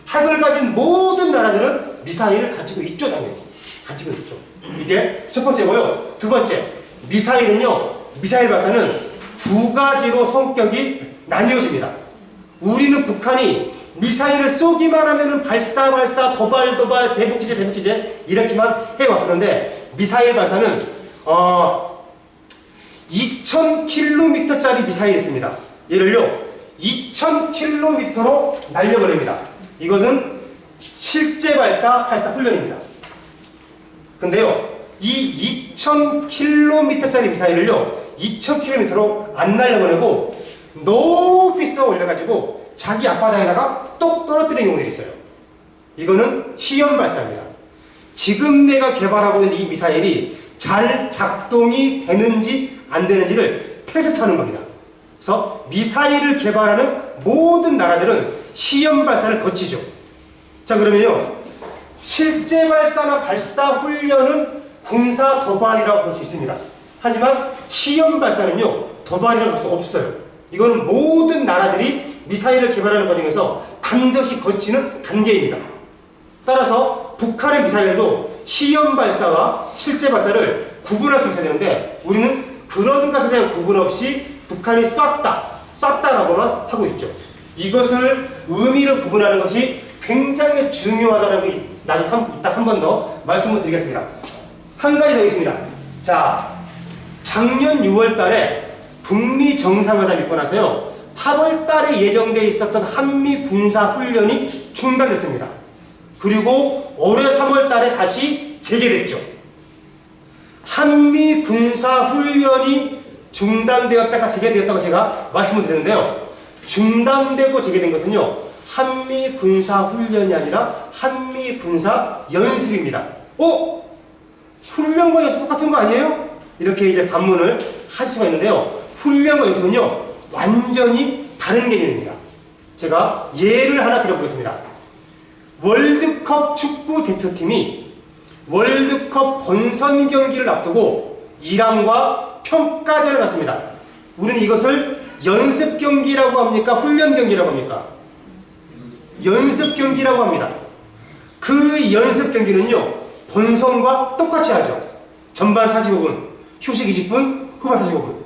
핵을 가진 모든 나라들은 미사일을 가지고 있죠, 당연히. 가지고 있죠. 이게 첫 번째고요. 두 번째, 미사일 발사는 두 가지로 성격이 나뉘어집니다. 우리는 북한이 미사일을 쏘기만 하면은 발사, 도발, 대북지제 이렇게만 해왔었는데, 미사일 발사는 2000km짜리 미사일이 있습니다. 얘를요, 2000km로 날려버립니다. 이것은 실제 발사 훈련입니다. 근데요, 이 2000km짜리 미사일을요, 2000km로 안 날려보내고 높이 쏘아 올려가지고 자기 앞바다에다가 똑 떨어뜨리는 경우가 있어요. 이거는 시험 발사입니다. 지금 내가 개발하고 있는 이 미사일이 잘 작동이 되는지 안 되는지를 테스트하는 겁니다. 그래서 미사일을 개발하는 모든 나라들은 시험 발사를 거치죠. 자, 그러면요, 실제 발사나 발사 훈련은 군사 도발이라고 볼 수 있습니다. 하지만 시험 발사는요, 도발이라고 볼 수 없어요. 이거는 모든 나라들이 미사일을 개발하는 과정에서 반드시 거치는 단계입니다. 따라서 북한의 미사일도 시험 발사와 실제 발사를 구분할 수 있어야 되는데, 우리는 그런 것에 대한 구분 없이 북한이 쐈다라고만 하고 있죠. 이것을 의미를 구분하는 것이 굉장히 중요하다는 게 이따 한 번 더 말씀을 드리겠습니다. 한 가지 더 있습니다. 자, 작년 6월 달에 북미 정상회담이 있고 나서요, 8월 달에 예정되어 있었던 한미 군사 훈련이 중단됐습니다. 그리고 올해 3월 달에 다시 재개됐죠. 한미 군사 훈련이 중단되었다가 재개되었다고 제가 말씀을 드렸는데요. 중단되고 재개된 것은요, 한미 군사 훈련이 아니라 한미 군사 연습입니다. 훈련과 연습 똑같은 거 아니에요? 이렇게 이제 반문을 하실 수가 있는데요. 훈련과 연습은요, 완전히 다른 개념입니다. 제가 예를 하나 드려보겠습니다. 월드컵 축구 대표팀이 월드컵 본선 경기를 앞두고 이란과 평가전을 갔습니다. 우리는 이것을 연습 경기라고 합니까? 훈련 경기라고 합니까? 연습 경기라고 합니다. 그 연습 경기는요, 본선과 똑같이 하죠. 전반 45분, 휴식 20분, 후반 45분.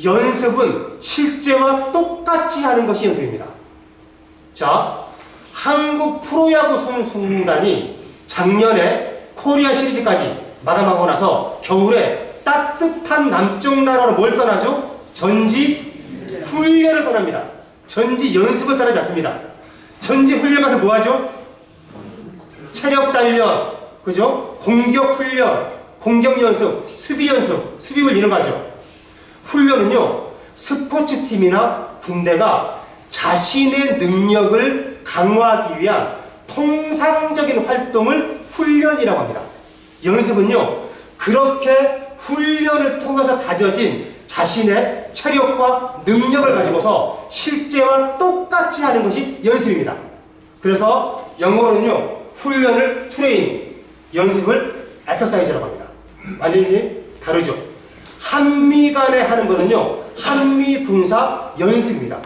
연습은 실제와 똑같이 하는 것이 연습입니다. 자, 한국 프로야구 선수단이 작년에 코리아 시리즈까지 마감하고 나서 겨울에 따뜻한 남쪽 나라로 뭘 떠나죠? 전지 훈련을 떠납니다. 전지 연습을 떠나지 않습니다. 전지 훈련 가서 뭐 하죠? 체력 단련, 그죠? 공격 훈련, 공격 연습, 수비 연습, 수비를 이런 거 하죠. 훈련은요, 스포츠팀이나 군대가 자신의 능력을 강화하기 위한 통상적인 활동을 훈련이라고 합니다. 연습은요, 그렇게 훈련을 통해서 다져진 자신의 체력과 능력을 가지고서 실제와 똑같이 하는 것이 연습입니다. 그래서 영어로는요, 훈련을 트레이닝, 연습을 엑서사이즈라고 합니다. 완전히 다르죠. 한미 간에 하는 거는요, 한미 군사 연습입니다.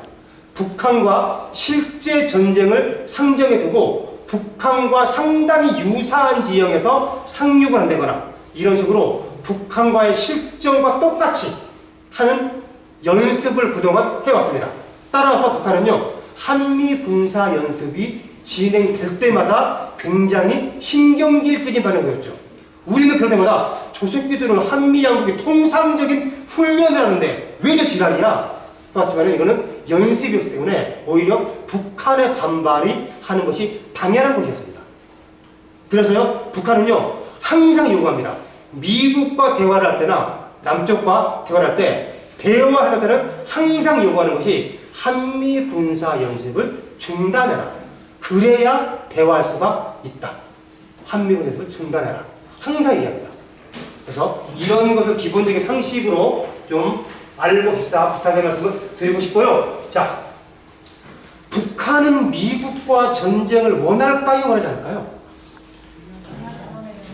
북한과 실제 전쟁을 상정해 두고 북한과 상당히 유사한 지형에서 상륙을 한다거나 이런 식으로 북한과의 실전과 똑같이 하는 연습을 그동안 해왔습니다. 따라서 북한은요, 한미 군사 연습이 진행될 때마다 굉장히 신경질적인 반응을 보였죠. 우리는 그럴 때마다 저 새끼들은 한미 양국이 통상적인 훈련을 하는데 왜 저 지랄이야? 맞지만 이거는 연습이었기 때문에 오히려 북한의 반발이 하는 것이 당연한 것이었습니다. 그래서요, 북한은요, 항상 요구합니다. 미국과 대화를 할 때나 남쪽과 대화를 할 때, 대화할 때는 항상 요구하는 것이 한미 군사 연습을 중단해라. 그래야 대화할 수가 있다. 한미 군사 연습을 중단해라. 항상 얘기합니다. 그래서 이런 것을 기본적인 상식으로 좀 알고 입사 부탁의 말씀을 드리고 싶고요. 자, 북한은 미국과 전쟁을 원할까요? 원하지 않을까요?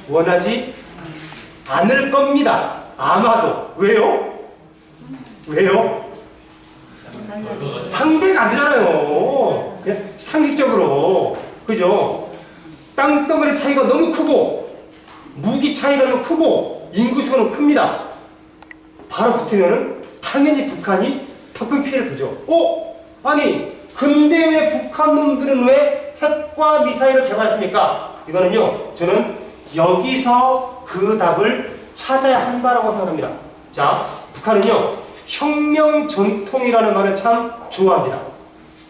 원하지 않을 겁니다. 아마도. 왜요? 왜요? 상대가 안 되잖아요. 상식적으로. 그죠? 땅덩어리 차이가 너무 크고, 무기 차이가 너무 크고, 인구수가 너무 큽니다. 바로 붙으면은 당연히 북한이 더 큰 피해를 보죠. 아니, 근데 왜 북한 놈들은 왜 핵과 미사일을 개발했습니까? 이거는요, 저는 여기서 그 답을 찾아야 한다라고 생각합니다. 자, 북한은요, 혁명 전통이라는 말을 참 좋아합니다.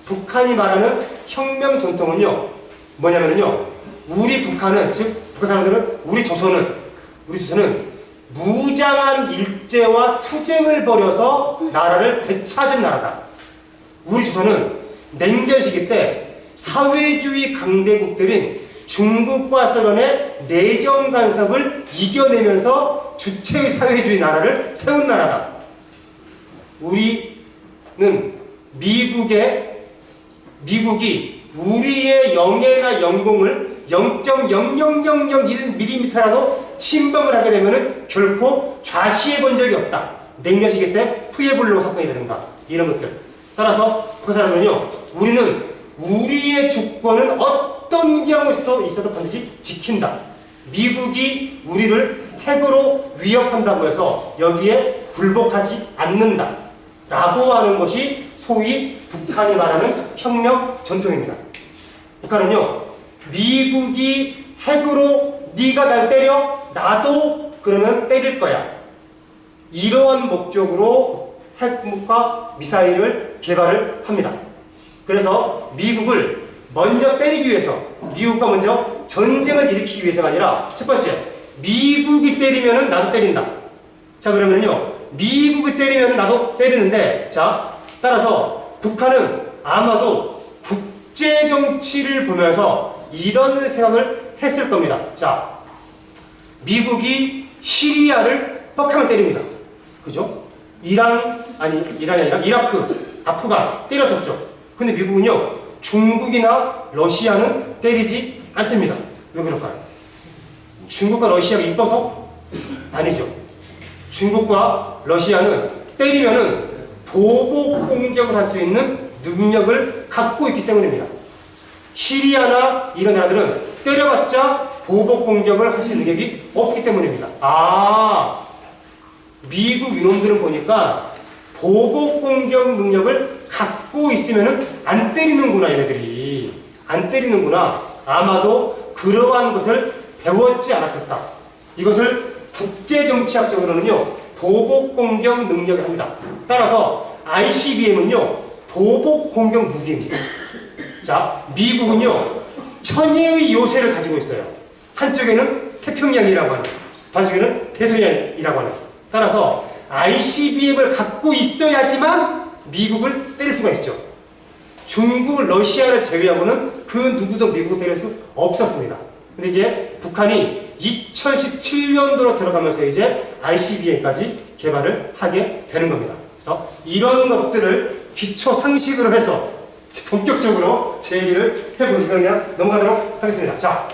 북한이 말하는 혁명 전통은요, 뭐냐면요, 우리 북한은, 즉, 북한 사람들은, 우리 조선은 무장한 일제와 투쟁을 벌여서 나라를 되찾은 나라다. 우리 조선은 냉전 시기 때 사회주의 강대국들인 중국과 소련의 내정 간섭을 이겨내면서 주체의 사회주의 나라를 세운 나라다. 우리는 미국이 우리의 영해나 영공을 0.00001mm라도 침범을 하게 되면 결코 좌시해 본 적이 없다. 냉겨시기 때 푸에블로 사건이라든가 이런 것들. 따라서 그 사람은요, 우리는 우리의 주권은 어떤 경우에서도 있어도 반드시 지킨다. 미국이 우리를 핵으로 위협한다고 해서 여기에 굴복하지 않는다. 라고 하는 것이 소위 북한이 말하는 혁명 전통입니다. 북한은요, 미국이 핵으로 네가 날 때려, 나도 그러면 때릴 거야. 이러한 목적으로 핵무과 미사일을 개발을 합니다. 그래서 미국을 먼저 때리기 위해서, 미국과 먼저 전쟁을 일으키기 위해서가 아니라, 첫 번째, 미국이 때리면은 나도 때린다. 자, 그러면요, 미국이 때리면은 나도 때리는데, 자, 따라서 북한은 아마도 국제 정치를 보면서 이런 생각을 했을 겁니다. 자, 미국이 시리아를 뻑하면 때립니다. 그죠? 이란이 아니라 이라크, 아프간 때렸었죠. 근데 미국은요, 중국이나 러시아는 때리지 않습니다. 왜 그럴까요? 중국과 러시아가 이뻐서? 아니죠. 중국과 러시아는 때리면은 보복 공격을 할 수 있는 능력을 갖고 있기 때문입니다. 시리아나 이런 나라들은 때려봤자 보복 공격을 할 수 있는 능력이 없기 때문입니다. 아, 미국 이놈들은 보니까 보복 공격 능력을 갖고 있으면은 안 때리는구나, 얘네들이. 안 때리는구나. 아마도 그러한 것을 배웠지 않았을까. 이것을 국제정치학적으로는요, 보복 공격 능력을 합니다. 따라서 ICBM은요, 보복 공격 무기입니다. 자, 미국은요, 천혜의 요새를 가지고 있어요. 한쪽에는 태평양이라고 하는, 반쪽에는 대서양이라고 하는. 따라서 ICBM을 갖고 있어야지만 미국을 때릴 수가 있죠. 중국, 러시아를 제외하고는 그 누구도 미국을 때릴 수 없었습니다. 근데 이제 북한이 2017년도로 들어가면서 이제 ICBM까지 개발을 하게 되는 겁니다. 그래서 이런 것들을 기초 상식으로 해서 본격적으로 제 얘기를 해보니까 그냥 넘어가도록 하겠습니다. 자,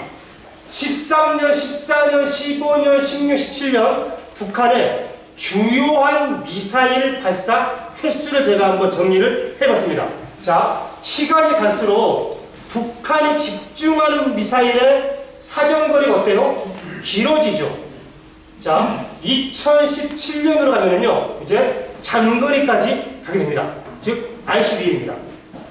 13년, 14년, 15년, 16년, 17년 북한의 주요한 미사일 발사 횟수를 제가 한번 정리를 해봤습니다. 자, 시간이 갈수록 북한이 집중하는 미사일의 사정거리가 어때요? 길어지죠. 자, 2017년으로 가면은요, 이제 장거리까지 가게 됩니다. 즉, ICBM입니다.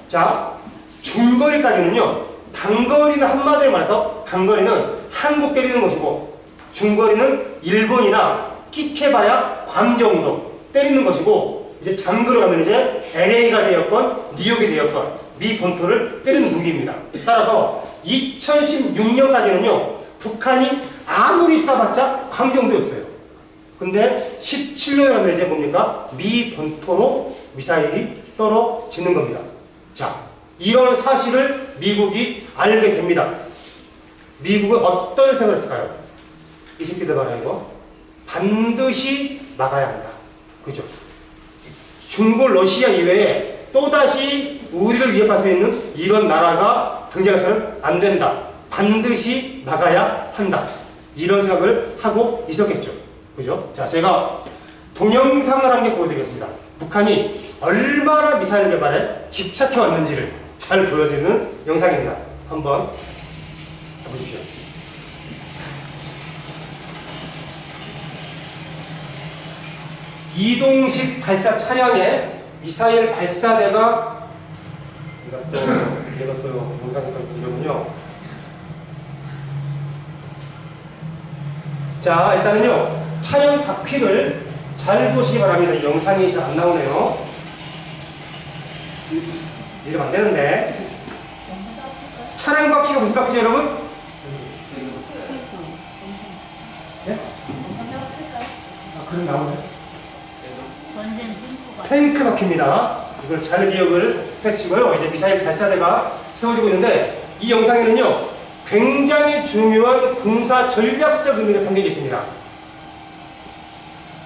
자, 중거리까지는요, 단거리는 한마디로 말해서 단거리는 한국 때리는 것이고, 중거리는 일본이나 끼케바야 괌 정도 때리는 것이고, 이제 장거리 가면 이제 LA가 되었건, 뉴욕이 되었건, 미 본토를 때리는 무기입니다. 따라서 2016년까지는요, 북한이 아무리 쏴봤자 괌 정도였어요. 근데 17년에 가면 이제 뭡니까? 미 본토로 미사일이 떨어지는 겁니다. 자, 이런 사실을 미국이 알게 됩니다. 미국은 어떤 생각을 했을까요? 이 새끼들 봐라, 이거. 반드시 막아야 한다. 그죠? 중국, 러시아 이외에 또다시 우리를 위협할 수 있는 이런 나라가 등장해서는 안 된다. 반드시 막아야 한다. 이런 생각을 하고 있었겠죠. 그죠? 자, 제가 동영상을 한 개 보여드리겠습니다. 북한이 얼마나 미사일 개발에 집착해 왔는지를 잘 보여주는 영상입니다. 한번 보십시오. 이동식 발사 차량에 미사일 발사대가 이것도 영상을 보려면요. 자, 일단은요, 차량 바퀴를 잘 보시기 바랍니다. 이 영상이 잘 안 나오네요. 이러면 안 되는데. 차량 바퀴가 무슨 바퀴죠, 여러분? 네? 아, 그럼 나오네. 탱크 바퀴입니다. 이걸 잘 기억을 해주시고요. 이제 미사일 발사대가 세워지고 있는데, 이 영상에는요, 굉장히 중요한 군사 전략적 의미가 담겨져 있습니다.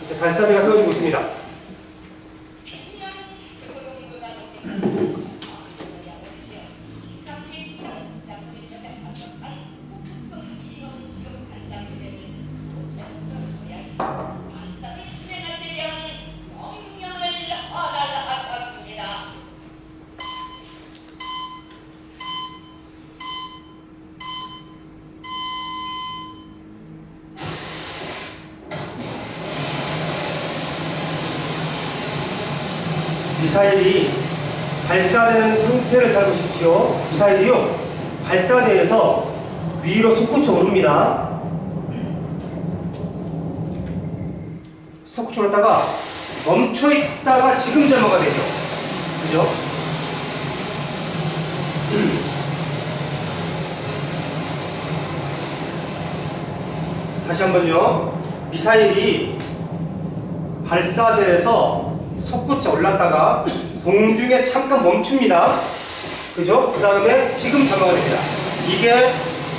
이제 발사대가 세워지고 있습니다. 미사일이 발사되는 상태를 잘 보십시오. 미사일이요, 발사대에서 위로 솟구쳐 오릅니다. 솟구쳐 올랐다가 멈춰 있다가 지금 점화가 되죠. 그죠? 다시 한번요. 미사일이 발사대에서 솟구쳐 올랐다가 공중에 잠깐 멈춥니다. 그죠? 그 다음에 지금 점화가 됩니다. 이게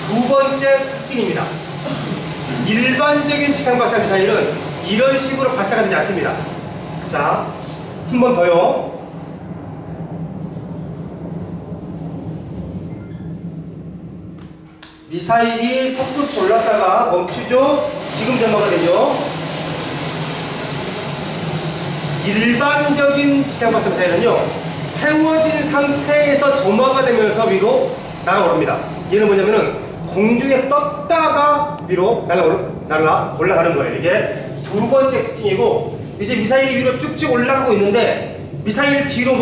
두 번째 특징입니다. 일반적인 지상발사 미사일은 이런 식으로 발사가 되지 않습니다. 자, 한 번 더요. 미사일이 솟구쳐 올랐다가 멈추죠? 지금 점화가 되죠? 일반적인 지상발사 미사일은요, 세워진 상태에서 점화가 되면서 위로 날아오릅니다. 얘는 뭐냐면은 공중에 떴다가 위로 날아 올라가는 거예요. 이게 두 번째 특징이고, 이제 미사일이 위로 쭉쭉 올라가고 있는데 미사일 뒤로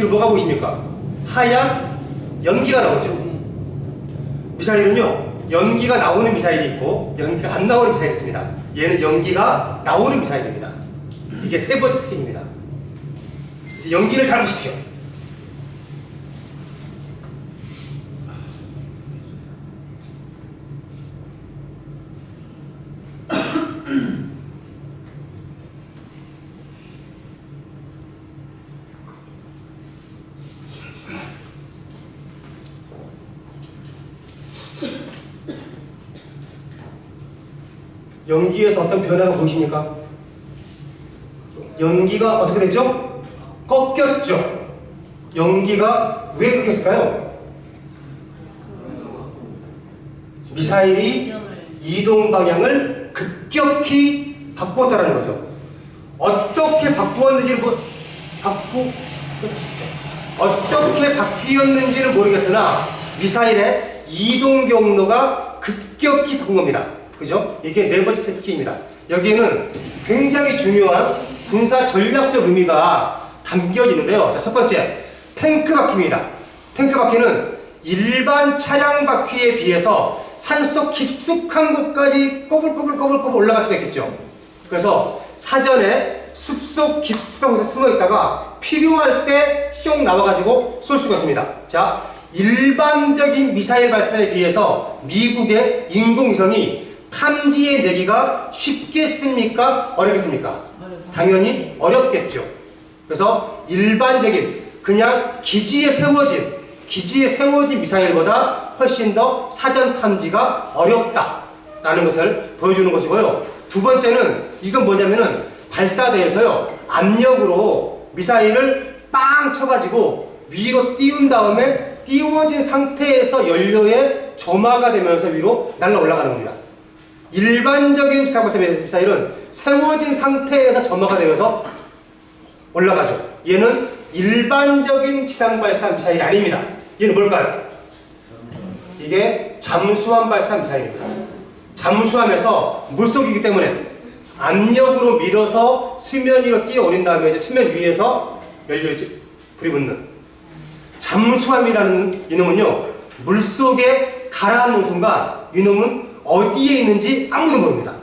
뭐가 보이십니까? 하얀 연기가 나오죠. 미사일은요, 연기가 나오는 미사일이 있고 연기가 안 나오는 미사일이 있습니다. 얘는 연기가 나오는 미사일입니다. 이게 세 번째 특징입니다. 이제 연기를 잘 보십시오. 연기에서 어떤 변화가 보이십니까? 연기가 어떻게 되죠? 꺾였죠. 연기가 왜 꺾였을까요? 미사일이 이동 방향을 급격히 바꾸었다는 거죠. 어떻게 바꾸었는지는 어떻게 바뀌었는지는 모르겠으나 미사일의 이동 경로가 급격히 바꾼 겁니다. 그죠? 이게 네 번째 특징입니다. 여기에는 굉장히 중요한 군사 전략적 의미가 담겨 있는데요. 자, 첫 번째, 탱크 바퀴입니다. 탱크 바퀴는 일반 차량 바퀴에 비해서 산속 깊숙한 곳까지 꼬불꼬불 올라갈 수가 있겠죠. 그래서 사전에 숲속 깊숙한 곳에 숨어 있다가 필요할 때 쇽 나와가지고 쏠 수가 있습니다. 자, 일반적인 미사일 발사에 비해서 미국의 인공위성이 탐지해 내기가 쉽겠습니까? 어렵겠습니까? 당연히 어렵겠죠. 그래서 일반적인 그냥 기지에 세워진 미사일보다 훨씬 더 사전 탐지가 어렵다라는 것을 보여주는 것이고요. 두 번째는 이건 뭐냐면은 발사대에서요, 압력으로 미사일을 빵 쳐가지고 위로 띄운 다음에 띄워진 상태에서 연료에 점화가 되면서 위로 날아 올라가는 겁니다. 일반적인 지상발사 미사일은 세워진 상태에서 점화가 되어서 올라가죠. 얘는 일반적인 지상발사 미사일이 아닙니다. 얘는 뭘까요? 이게 잠수함 발사 미사일입니다. 잠수함에서 물속이기 때문에 압력으로 밀어서 수면 위로 뛰어 올린 다음에 이제 수면 위에서 연료에 불이 붙는 잠수함이라는 이놈은요, 물속에 가라앉는 순간 이놈은 어디에 있는지 아무도 모릅니다.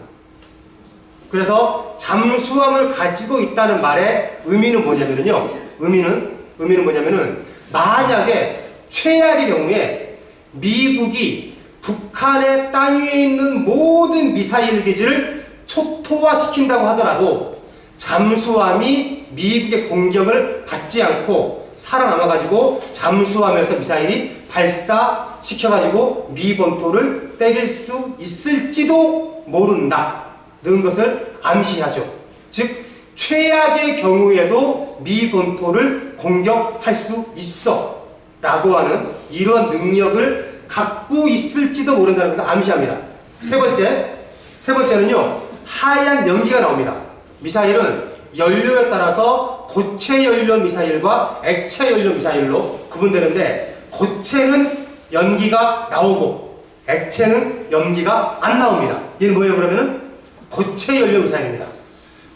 그래서 잠수함을 가지고 있다는 말의 의미는 뭐냐면요, 의미는 뭐냐면은 만약에 최악의 경우에 미국이 북한의 땅 위에 있는 모든 미사일 기지를 초토화시킨다고 하더라도 잠수함이 미국의 공격을 받지 않고 살아남아가지고 잠수함에서 미사일이 발사시켜가지고 미 본토를 때릴 수 있을지도 모른다는 것을 암시하죠. 즉 최악의 경우에도 미 본토를 공격할 수 있어 라고 하는 이런 능력을 갖고 있을지도 모른다는 것을 암시합니다. 세 번째는요, 하얀 연기가 나옵니다. 미사일은 연료에 따라서 고체 연료 미사일과 액체 연료 미사일로 구분되는데, 고체는 연기가 나오고 액체는 연기가 안 나옵니다. 얘는 뭐예요? 그러면은 고체 연료 미사일입니다.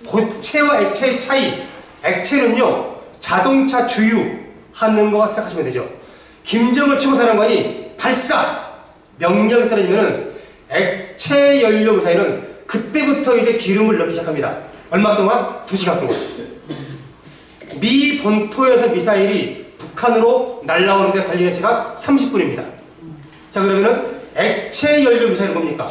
고체와 액체의 차이, 액체는요 자동차 주유하는 거와 생각하시면 되죠. 김정은 최고사령관이 발사 명령이 떨어지면은 액체 연료 미사일은 그때부터 이제 기름을 넣기 시작합니다. 얼마 동안? 2시간 동안. 미 본토에서 미사일이 북한으로 날아오는데 걸리는 시간 30분입니다. 자, 그러면은 액체 연료 미사일은 뭡니까?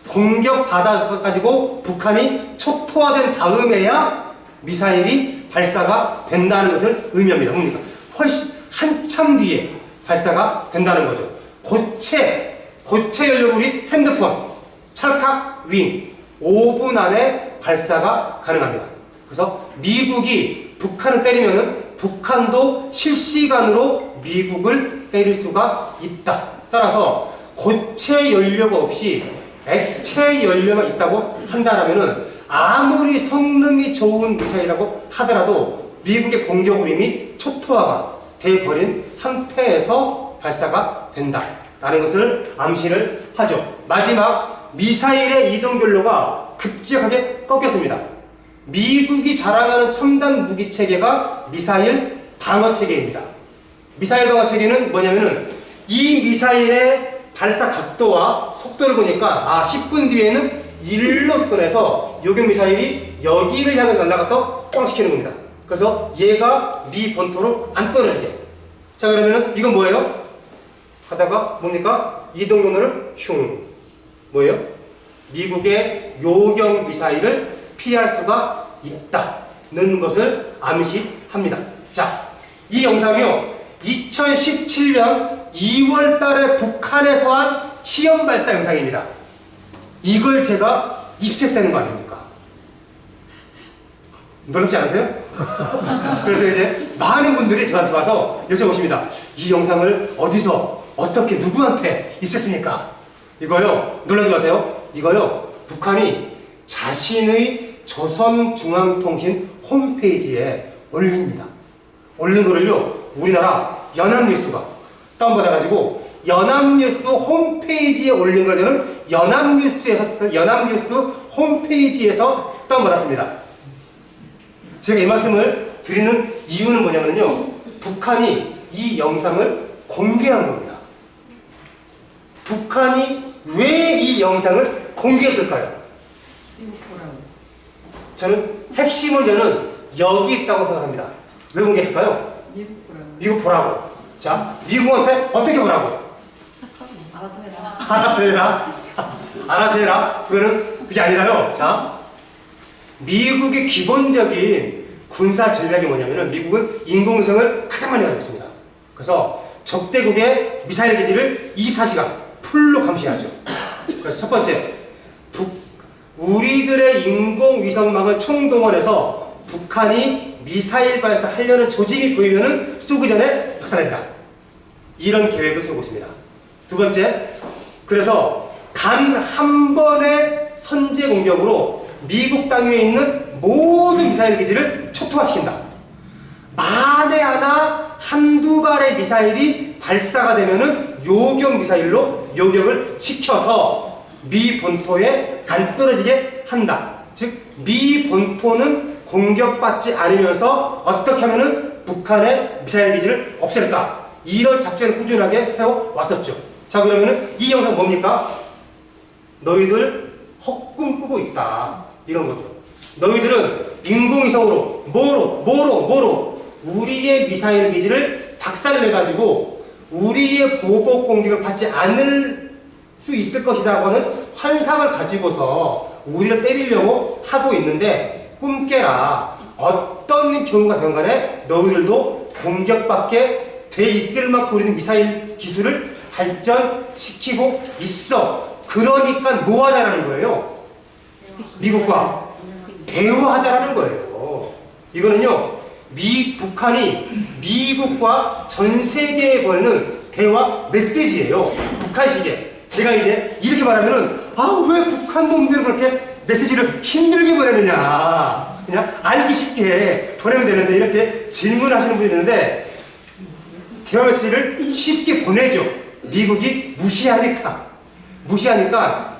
공격 받아가지고 북한이 초토화된 다음에야 미사일이 발사가 된다는 것을 의미합니다. 뭡니까? 훨씬 한참 뒤에 발사가 된다는 거죠. 고체 연료물이 핸드폰, 찰칵, 윙 5분 안에 발사가 가능합니다. 그래서 미국이 북한을 때리면은 북한도 실시간으로 미국을 때릴 수가 있다. 따라서 고체 연료가 없이 액체 연료가 있다고 한다라면은 아무리 성능이 좋은 미사일이라고 하더라도 미국의 공격으로 이미 초토화가 돼버린 상태에서 발사가 된다라는 것을 암시를 하죠. 마지막, 미사일의 이동 경로가 급격하게 꺾였습니다. 미국이 자랑하는 첨단 무기 체계가 미사일 방어 체계입니다. 미사일 방어 체계는 뭐냐면은 이 미사일의 발사 각도와 속도를 보니까 10분 뒤에는 일로 꺼내서 요격 미사일이 여기를 향해 날아가서 꽝 시키는 겁니다. 그래서 얘가 미 본토로 안 떨어지게. 자, 그러면은 이건 뭐예요? 가다가 뭡니까? 이동 경로를 흉. 뭐예요? 미국의 요격 미사일을 피할 수가 있다는 것을 암시합니다. 자, 이 영상이요, 2017년 2월 달에 북한에서 한 시험 발사 영상입니다. 이걸 제가 입수했다는 거 아닙니까? 놀랍지 않으세요? 그래서 이제 많은 분들이 저한테 와서 여쭤보십니다. 이 영상을 어디서, 어떻게, 누구한테 입수했습니까? 이거요, 놀라지 마세요. 이거요, 북한이 자신의 조선중앙통신 홈페이지에 올립니다. 올린 거를요, 우리나라 연합뉴스가 다운받아가지고 연합뉴스 홈페이지에 올린 걸 저는 연합뉴스 홈페이지에서 다운받았습니다. 제가 이 말씀을 드리는 이유는 뭐냐면요, 북한이 이 영상을 공개한 겁니다. 북한이 왜 이 영상을 공개했을까요? 저는 핵심은 여기 있다고 생각합니다. 왜 공개했을까요? 미국 보라고. 자, 미국한테 어떻게 보라고? 알아서 해라. 알아서 해라. 알아서 해라. 그게 아니라요. 자, 미국의 기본적인 군사 전략이 뭐냐면은 미국은 인공위성을 가장 많이 가지고 있습니다. 그래서 적대국의 미사일 기지를 24시간 풀로 감시하죠. 그래서 첫 번째, 우리들의 인공위성망을 총동원해서 북한이 미사일 발사하려는 조짐이 보이면은 쏘기 전에 박살낸다. 이런 계획을 세우고 있습니다. 두 번째, 그래서 단 한 번의 선제 공격으로 미국 땅 위에 있는 모든 미사일 기지를 초토화시킨다. 만에 하나 한두 발의 미사일이 발사가 되면은 요격 미사일로 요격을 시켜서 미 본토에 안 떨어지게 한다. 즉, 미 본토는 공격받지 않으면서 어떻게 하면은 북한의 미사일 기지를 없앨까? 이런 작전을 꾸준하게 세워왔었죠. 자, 그러면은 이 영상 뭡니까? 너희들 헛꿈 꾸고 있다. 이런 거죠. 너희들은 인공위성으로 뭐로 우리의 미사일 기지를 박살내가지고 우리의 보복 공격을 받지 않을 수 있을 것이라고 하는 환상을 가지고서 우리를 때리려고 하고 있는데 꿈 깨라. 어떤 경우가 되건 간에 너희들도 공격받게 돼 있을 만큼 우리는 미사일 기술을 발전시키고 있어. 그러니까 뭐 하자라는 거예요? 미국과 대화하자라는 거예요. 이거는요, 북한이 미국과 전 세계에 보내는 대화 메시지예요. 북한식에. 제가 이제 이렇게 말하면은, 왜 북한 놈들은 그렇게 메시지를 힘들게 보내느냐. 그냥 알기 쉽게 보내면 되는데, 이렇게 질문하시는 분이 있는데, 대화 메시지를 쉽게 보내죠. 미국이 무시하니까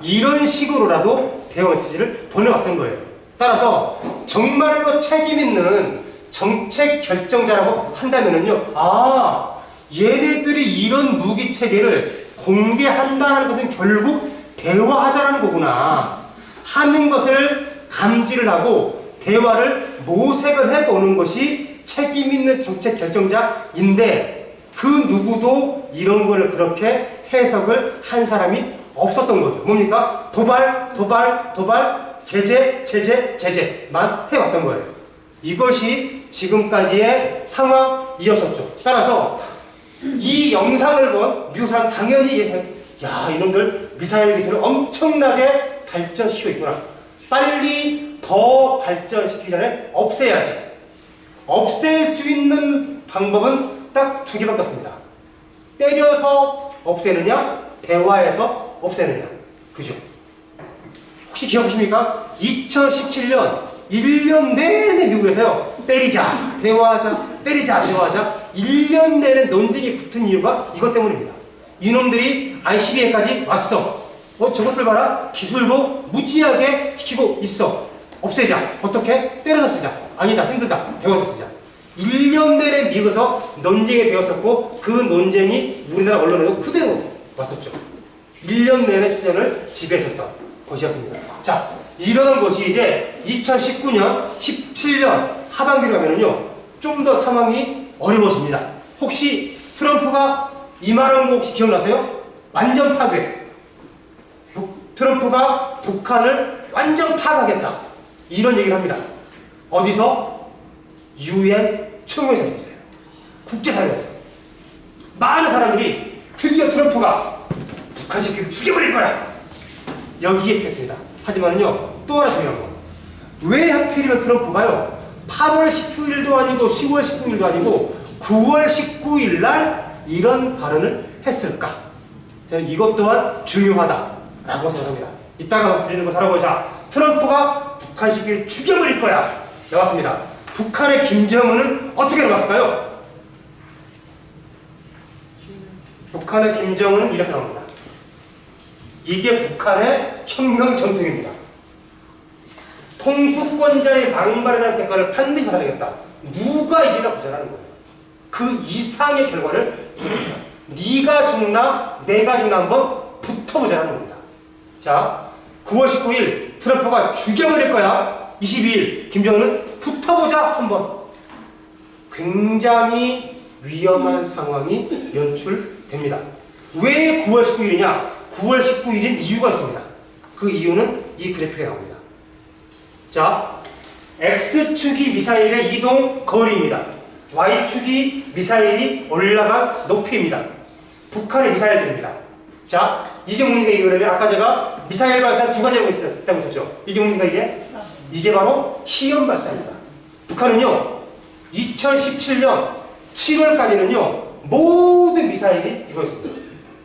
이런 식으로라도 대화 메시지를 보내왔던 거예요. 따라서 정말로 책임 있는 정책 결정자라고 한다면은요, 아, 얘네들이 이런 무기 체계를 공개한다는 것은 결국 대화하자라는 거구나 하는 것을 감지를 하고 대화를 모색을 해보는 것이 책임 있는 정책 결정자인데, 그 누구도 이런 거를 그렇게 해석을 한 사람이 없었던 거죠. 뭡니까? 도발, 도발, 도발, 제재, 제재, 제재만 해왔던 거예요. 이것이 지금까지의 상황이었었죠. 따라서 이 영상을 본 미국 사람 당연히 야, 이놈들 미사일 기술을 엄청나게 발전시키고 있구나. 빨리 더 발전시키기 전에 없애야지. 없앨 수 있는 방법은 딱 두 개밖에 없습니다. 때려서 없애느냐, 대화해서 없애느냐. 그죠? 혹시 기억하십니까? 2017년 1년 내내 미국에서요, 때리자, 대화하자, 때리자, 대화하자, 1년 내내 논쟁이 붙은 이유가 이것 때문입니다. 이놈들이 ICBM까지 왔어. 저것들 봐라, 기술도 무지하게 시키고 있어. 없애자. 어떻게? 때려서 없애자. 아니다, 힘들다, 대화해서 없애자. 1년 내내 미국에서 논쟁이 되었었고, 그 논쟁이 우리나라 언론에도 그대로 왔었죠. 1년 내내 10년을 지배했었던 것이었습니다. 자, 이런 것이 이제 2019년, 17년 하반기로 가면은요, 좀 더 상황이 어려워집니다. 혹시 트럼프가 이 말한 거 혹시 기억나세요? 완전 파괴. 트럼프가 북한을 완전 파괴하겠다. 이런 얘기를 합니다. 어디서? UN 총회장에서 있어요. 국제사회에서. 많은 사람들이 드디어 트럼프가 북한 시키고 죽여버릴 거야. 여기에 피했습니다. 하지만은요, 또 하나 중요한 거. 왜 하필이면 트럼프가요, 8월 19일도 아니고 10월 19일도 아니고 9월 19일 날 이런 발언을 했을까? 저는 이것 또한 중요하다라고 생각합니다. 이따가 와서 드리는 거 살아보자. 트럼프가 북한 시키고 죽여버릴 거야. 나왔습니다. 북한의 김정은은 어떻게 나왔을까요? 북한의 김정은은 이렇게 나옵니다. 이게 북한의 혁명 전통입니다. 통수권자의 망발에 대한 대가를 반드시 받아야겠다. 누가 이기나 보자라는 거예요. 그 이상의 결과를 네가 죽나 내가 죽나 한번 붙어보자라는 겁니다. 자, 9월 19일 트럼프가 죽여버릴 거야. 22일 김정은은 붙어보자 한번. 굉장히 위험한 상황이 연출됩니다. 왜 9월 19일이냐? 9월 19일인 이유가 있습니다. 그 이유는 이 그래프에 나옵니다. 자, X축이 미사일의 이동 거리입니다. Y축이 미사일이 올라간 높이입니다. 북한의 미사일들입니다. 자, 이게 뭡니까? 이거를 아까 제가 미사일 발사 두 가지라고 있다고 했었죠. 이게 뭡니까? 이게 바로 시험 발사입니다. 북한은요, 2017년 7월까지는요, 모든 미사일이 이거였습니다.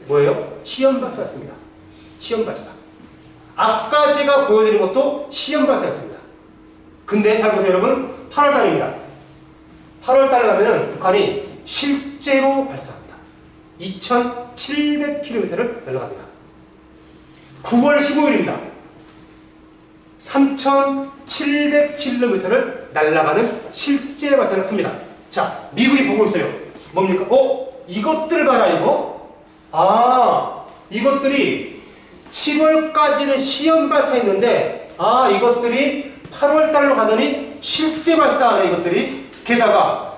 뭐예요? 시험 발사였습니다. 시험 발사. 아까 제가 보여드린 것도 시험 발사였습니다. 근데 잘 보세요, 여러분. 8월 달입니다. 8월 달에 가면은 북한이 실제로 발사합니다. 2,700km를 날아갑니다. 9월 15일입니다. 3,700km를 날아가는 실제 발사를 합니다. 자, 미국이 보고 있어요. 뭡니까? 이것들 봐라, 이거. 아, 이것들이 7월까지는 시험 발사했는데, 아, 이것들이 8월 달로 가더니 실제 발사하네, 이것들이. 게다가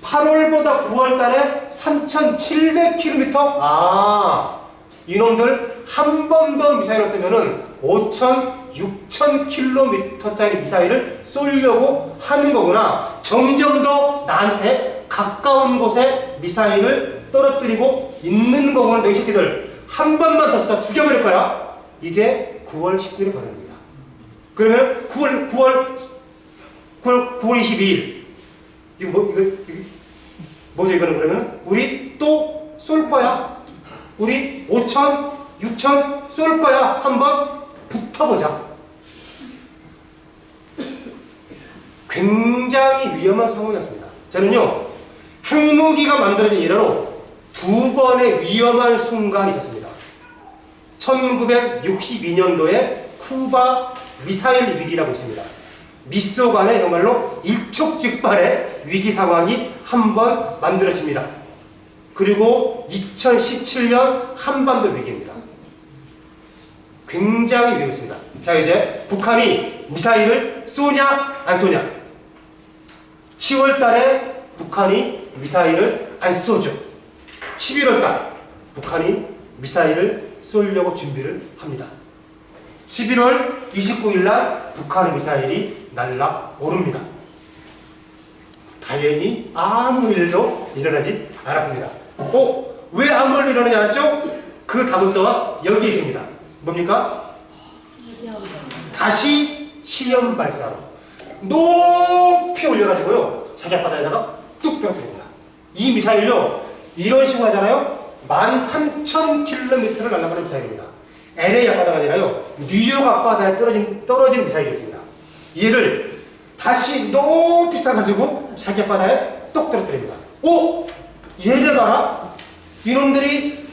8월보다 9월 달에 3,700km. 아, 이놈들 한 번 더 미사일을 쓰면은 5,000, 6,000km짜리 미사일을 쏘려고 하는 거구나. 점점 더 나한테 가까운 곳에 미사일을 떨어뜨리고 있는 거구나. 이 새끼들 한 번만 더 쏴 죽여버릴 거야. 이게 9월 19일의 발언입니다. 그러면 9월 22일 이거 뭐죠? 이거는 그러면 우리 또 쏠 거야. 우리 5,000, 6,000 쏠 거야. 한번 붙어보자. 굉장히 위험한 상황이었습니다. 저는요, 핵무기가 만들어진 이래로 두 번의 위험한 순간이 있었습니다. 1962년도에 쿠바 미사일 위기라고 있습니다. 미소 간에 정말로 일촉즉발의 위기 상황이 한번 만들어집니다. 그리고 2017년 한반도 위기입니다. 굉장히 위험했습니다. 자, 이제 북한이 미사일을 쏘냐 안 쏘냐. 10월 달에 북한이 미사일을 안 쏘죠. 11월 달 북한이 미사일을 쏘려고 준비를 합니다. 11월 29일 날 북한의 미사일이 날아오릅니다. 다행히 아무 일도 일어나지 않았습니다. 왜 아무 일도 일어나지 않았죠? 그 답은 또한 여기 있습니다. 뭡니까? 다시 시험 발사로 높이 올려가지고요, 자기 앞바다에다가 뚝 떨어뜨립니다. 이 미사일요, 이런 식으로 하잖아요. 13,000km를 날아가는 미사일입니다. LA 앞바다가 아니라요, 뉴욕 앞바다에 떨어진 미사일이었습니다. 얘를 다시 높이 쏴가지고 자기 앞바다에 똑 떨어뜨립니다. 얘를 봐라. 이놈들이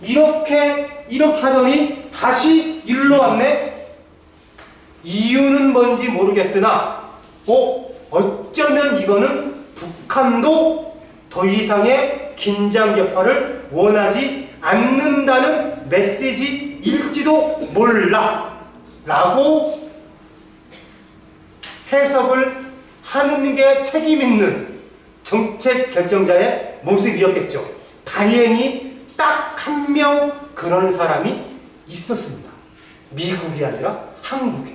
이렇게 하더니 다시 일로 왔네. 이유는 뭔지 모르겠으나 어쩌면 이거는 북한도 더 이상의 긴장 격화를 원하지 않는다는 메시지일지도 몰라 라고 해석을 하는 게 책임있는 정책 결정자의 모습이었겠죠. 다행히 딱 한 명 그런 사람이 있었습니다. 미국이 아니라 한국에.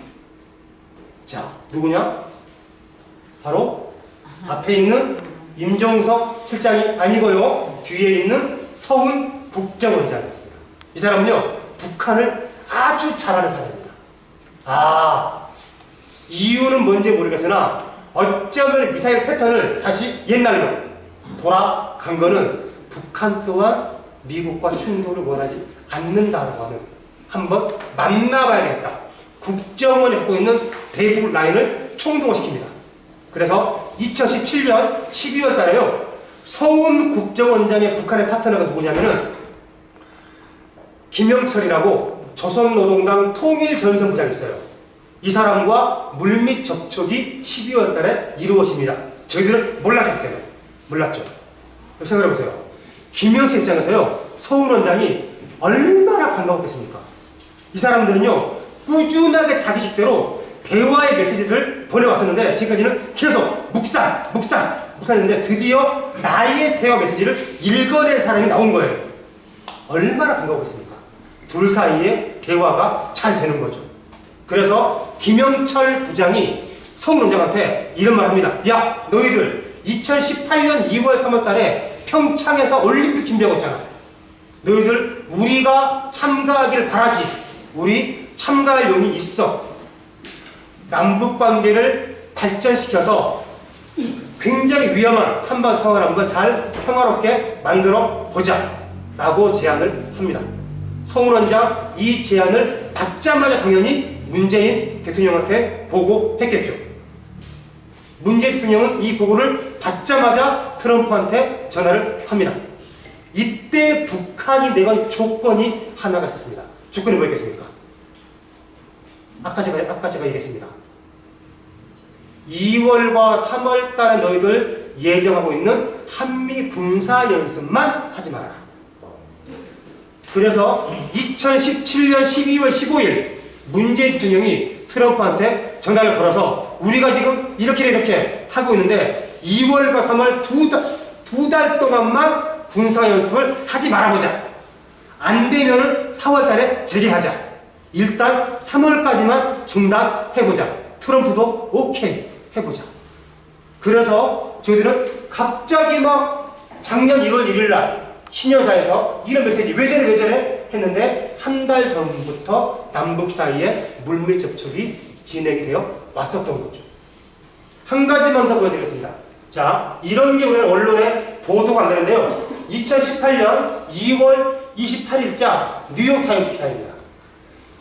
자, 누구냐? 바로 앞에 있는 임종석 실장이 아니고요, 뒤에 있는 서훈 국정원장이었습니다. 이 사람은요, 북한을 아주 잘 아는 사람입니다. 이유는 뭔지 모르겠으나 어쩌면 미사일 패턴을 다시 옛날로 돌아간 거는 북한 또한 미국과 충돌을 원하지 않는다고 하는, 한번 만나봐야겠다. 국정원에 갖고 있는 대북 라인을 총동원시킵니다. 그래서 2017년 12월 달에요, 서훈 국정원장의 북한의 파트너가 누구냐면은 김영철이라고 조선노동당 통일전선부장이 있어요. 이 사람과 물밑 접촉이 12월 달에 이루어집니다. 저희들은 몰랐기 때문에. 몰랐죠. 생각해보세요. 김영철 입장에서요, 서훈 원장이 얼마나 반가웠겠습니까? 이 사람들은요, 꾸준하게 자기식대로 대화의 메시지를 보내왔었는데, 지금까지는 계속 묵살했는데, 드디어 나의 대화 메시지를 읽어낸 사람이 나온 거예요. 얼마나 반가웠겠습니까? 둘 사이에 대화가 잘 되는 거죠. 그래서 김영철 부장이 서훈 원장한테 이런 말 합니다. 야, 너희들 2018년 2월 3월 달에 평창에서 올림픽 준비하고 있잖아. 너희들 우리가 참가하길 바라지. 우리 참가할 용이 있어. 남북관계를 발전시켜서 굉장히 위험한 한반 상황을 한번 잘 평화롭게 만들어 보자 라고 제안을 합니다. 서훈 원장 이 제안을 받자마자 당연히 문재인 대통령한테 보고했겠죠. 문재인 대통령은 이 보고를 받자마자 트럼프한테 전화를 합니다. 이때 북한이 내건 조건이 하나가 있었습니다. 조건이 뭐였겠습니까? 아까 제가 얘기했습니다. 2월과 3월 달에 너희들 예정하고 있는 한미 군사 연습만 하지 마라. 그래서 2017년 12월 15일 문재인 대통령이 트럼프한테 전화를 걸어서 우리가 지금 이렇게 하고 있는데 2월과 3월 두 달 동안만 군사연습을 하지 말아보자. 안 되면은 4월 달에 재개하자. 일단 3월까지만 중단해보자. 트럼프도 오케이 해보자. 그래서 저희들은 갑자기 막 작년 1월 1일 날 신여사에서 이런 메시지 왜 저래 했는데 한 달 전부터 남북 사이에 물밑 접촉이 진행이 되어 왔었던 거죠. 한 가지만 더 보여드리겠습니다. 자, 이런 게 오늘 언론에 보도가 안 되는데요. 2018년 2월 28일자 뉴욕타임스 기사입니다.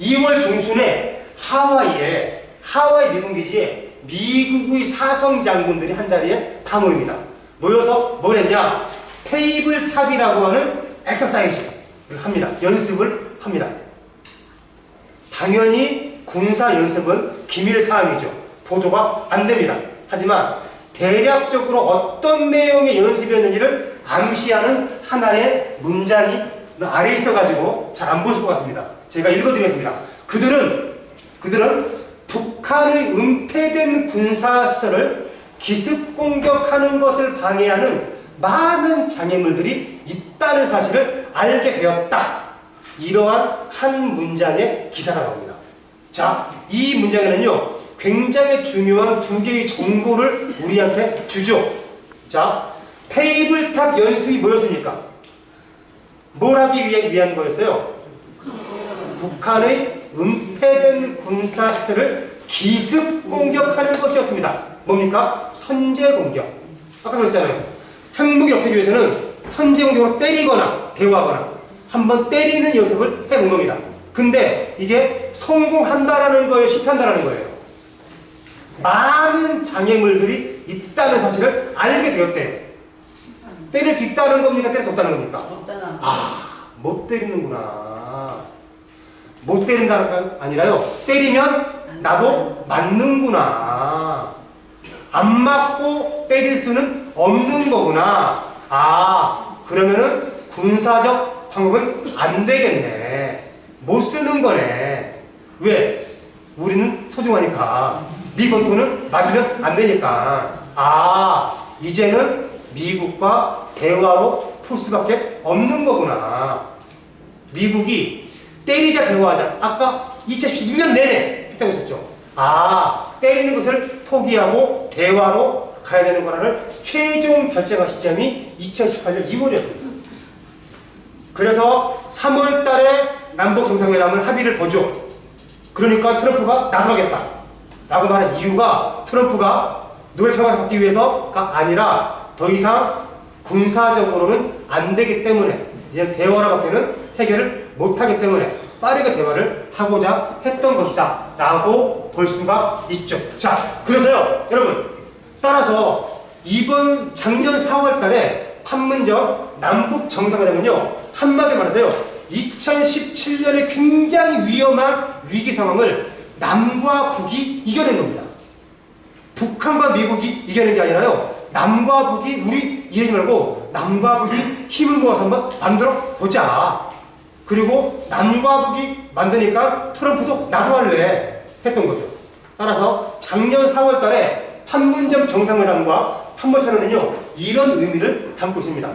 2월 중순에 하와이 미군기지에 미국의 사성 장군들이 한 자리에 다 모입니다. 모여서 뭘 했냐? 테이블탑이라고 하는 엑서사이즈를 합니다. 연습을 합니다. 당연히 군사 연습은 기밀 사항이죠. 보도가 안 됩니다. 하지만 대략적으로 어떤 내용의 연습이었는지를 암시하는 하나의 문장이 아래에 있어가지고 잘 안 보실 것 같습니다. 제가 읽어드리겠습니다. 그들은 북한의 은폐된 군사시설을 기습 공격하는 것을 방해하는 많은 장애물들이 있다는 사실을 알게 되었다. 이러한 한 문장의 기사가 나옵니다. 자, 이 문장에는요, 굉장히 중요한 두 개의 정보를 우리한테 주죠. 자, 테이블탑 연습이 뭐였습니까? 뭘 하기 위한 거였어요? 북한의 은폐된 군사시설을 기습 공격하는 것이었습니다. 뭡니까? 선제 공격. 아까 그랬잖아요. 핵무기 없애기 위해서는 선제 공격으로 때리거나 대화하거나 한번 때리는 연습을 해본 겁니다. 근데 이게 성공한다라는 거예요? 실패한다라는 거예요? 많은 장애물들이 있다는 사실을 알게 되었대요. 때릴 수 있다는 겁니까? 때릴 수 없다는 겁니까? 없다는. 못 때리는구나. 못 때린다는 건 아니라요. 때리면 나도 맞는구나. 안 맞고 때릴 수는 없는 거구나. 그러면은 군사적 방법은 안 되겠네. 못 쓰는 거네. 왜? 우리는 소중하니까. 미 본토는 맞으면 안 되니까. 이제는 미국과 대화로 풀 수밖에 없는 거구나. 미국이 때리자 대화하자. 아까 2011년 내내 했다고 했었죠. 때리는 것을 포기하고 대화로 가야 되는 거라를 최종 결정한 시점이 2018년 2월이었습니다. 그래서 3월 달에 남북 정상회담을 합의를 보죠. 그러니까 트럼프가 나서겠다 라고 말한 이유가 트럼프가 노벨 평화상 받기 위해서가 아니라 더 이상 군사적으로는 안 되기 때문에 이제 대화로 밖에는 해결을 못하기 때문에 빠르게 대화를 하고자 했던 것이다 라고 볼 수가 있죠. 자, 그래서요 여러분, 따라서 이번 작년 4월 달에 판문점 남북 정상회담은요, 한마디로 말해서요 2017년에 굉장히 위험한 위기 상황을 남과 북이 이겨낸 겁니다. 북한과 미국이 이겨낸 게 아니라요, 남과 북이, 우리 이러지 말고 남과 북이 힘을 모아서 한번 만들어 보자. 그리고 남과 북이 만드니까 트럼프도 나도 할래 했던 거죠. 따라서 작년 4월 달에 판문점 정상회담과 판문선언은요, 이런 의미를 담고 있습니다.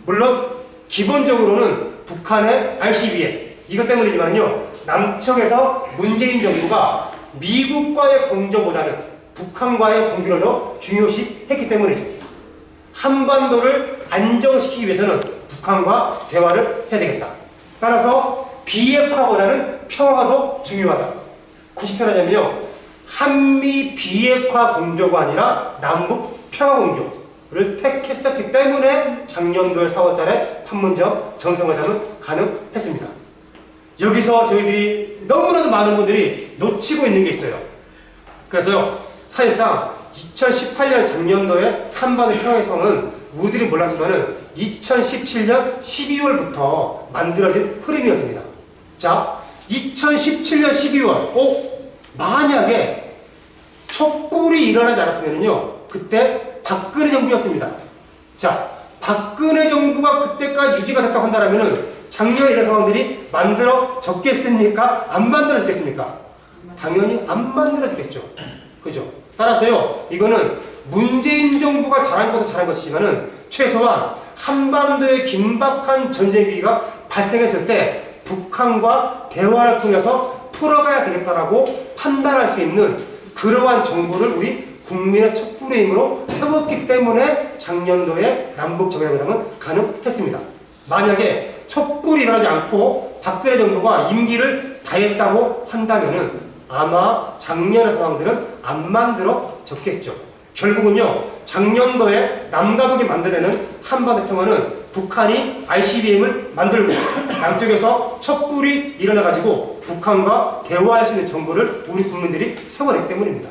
물론 기본적으로는 북한의 RCBA 이것 때문이지만요, 남측에서 문재인 정부가 미국과의 공조보다는 북한과의 공조를 더 중요시 했기 때문이죠. 한반도를 안정시키기 위해서는 북한과 대화를 해야 되겠다. 따라서 비핵화보다는 평화가 더 중요하다. 90편하냐면요, 한미 비핵화 공조가 아니라 남북 평화 공조를 택했었기 때문에 작년도에 4월달에 판문점 정상회담은 가능했습니다. 여기서 저희들이 너무나도 많은 분들이 놓치고 있는 게 있어요. 그래서요, 사실상 2018년 작년도에 한반도 평화의 성은 우리들이 몰랐지만은 2017년 12월부터 만들어진 흐름이었습니다. 자, 2017년 12월, 만약에 촛불이 일어나지 않았으면요, 그때 박근혜 정부였습니다. 자, 박근혜 정부가 그때까지 유지가 됐다고 한다면은 작년에 이런 상황들이 만들어졌겠습니까? 안 만들어졌겠습니까? 당연히 안 만들어졌겠죠. 그죠? 따라서요, 이거는 문재인 정부가 잘한 것도 잘한 것이지만은 최소한 한반도의 긴박한 전쟁 위기가 발생했을 때 북한과 대화를 통해서 풀어가야 되겠다라고 판단할 수 있는 그러한 정보를 우리 국민의 촛불의 힘으로 세웠기 때문에 작년도에 남북 정상회담은 가능했습니다. 만약에 촛불이 일어나지 않고 박근혜 정부가 임기를 다했다고 한다면은 아마 작년의 상황들은 안 만들어졌겠죠. 결국은요, 작년도에 남과 북이 만들어내는 한반도 평화는 북한이 ICBM을 만들고 남쪽에서 촛불이 일어나가지고 북한과 대화할 수 있는 정보를 우리 국민들이 세워냈기 때문입니다.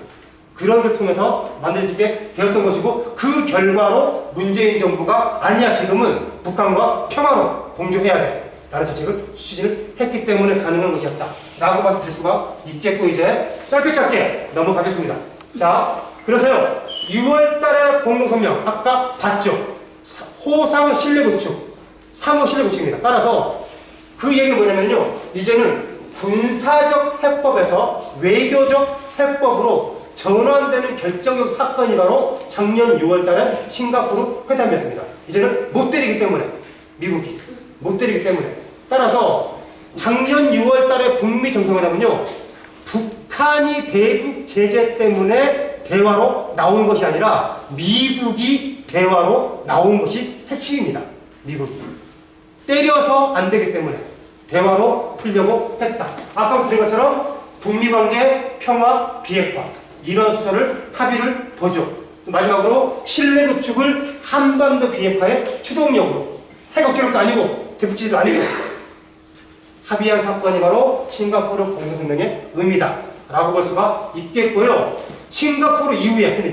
그런 걸 통해서 만들어지게 되었던 것이고, 그 결과로 문재인 정부가 아니야, 지금은 북한과 평화로 공조해야 돼 라는 정책을 추진을 했기 때문에 가능한 것이었다 라고 말씀드릴 수가 있겠고, 이제 짧게 넘어가겠습니다. 자, 그래서요, 6월 달에 공동성명, 아까 봤죠? 호상 신뢰 구축, 3호 신뢰 구축입니다. 따라서 그 얘기는 뭐냐면요, 이제는 군사적 해법에서 외교적 해법으로 전환되는 결정적 사건이 바로 작년 6월 달에 싱가포르 회담이었습니다. 이제는 못 때리기 때문에, 미국이 못 때리기 때문에. 따라서 작년 6월 달에 북미 정상회담은요, 북한이 대북 제재 때문에 대화로 나온 것이 아니라 미국이 대화로 나온 것이 핵심입니다. 미국이 때려서 안 되기 때문에 대화로 풀려고 했다. 아까 말씀드린 것처럼 북미 관계 평화 비핵화 이런 수서를 합의를 보죠. 마지막으로 신뢰 구축을 한반도 비핵화의 추동력으로, 핵 억제력도 아니고 대북제재도 아니고 합의한 사건이 바로 싱가포르 공동성명의 의미다 라고 볼 수가 있겠고요. 싱가포르 이후에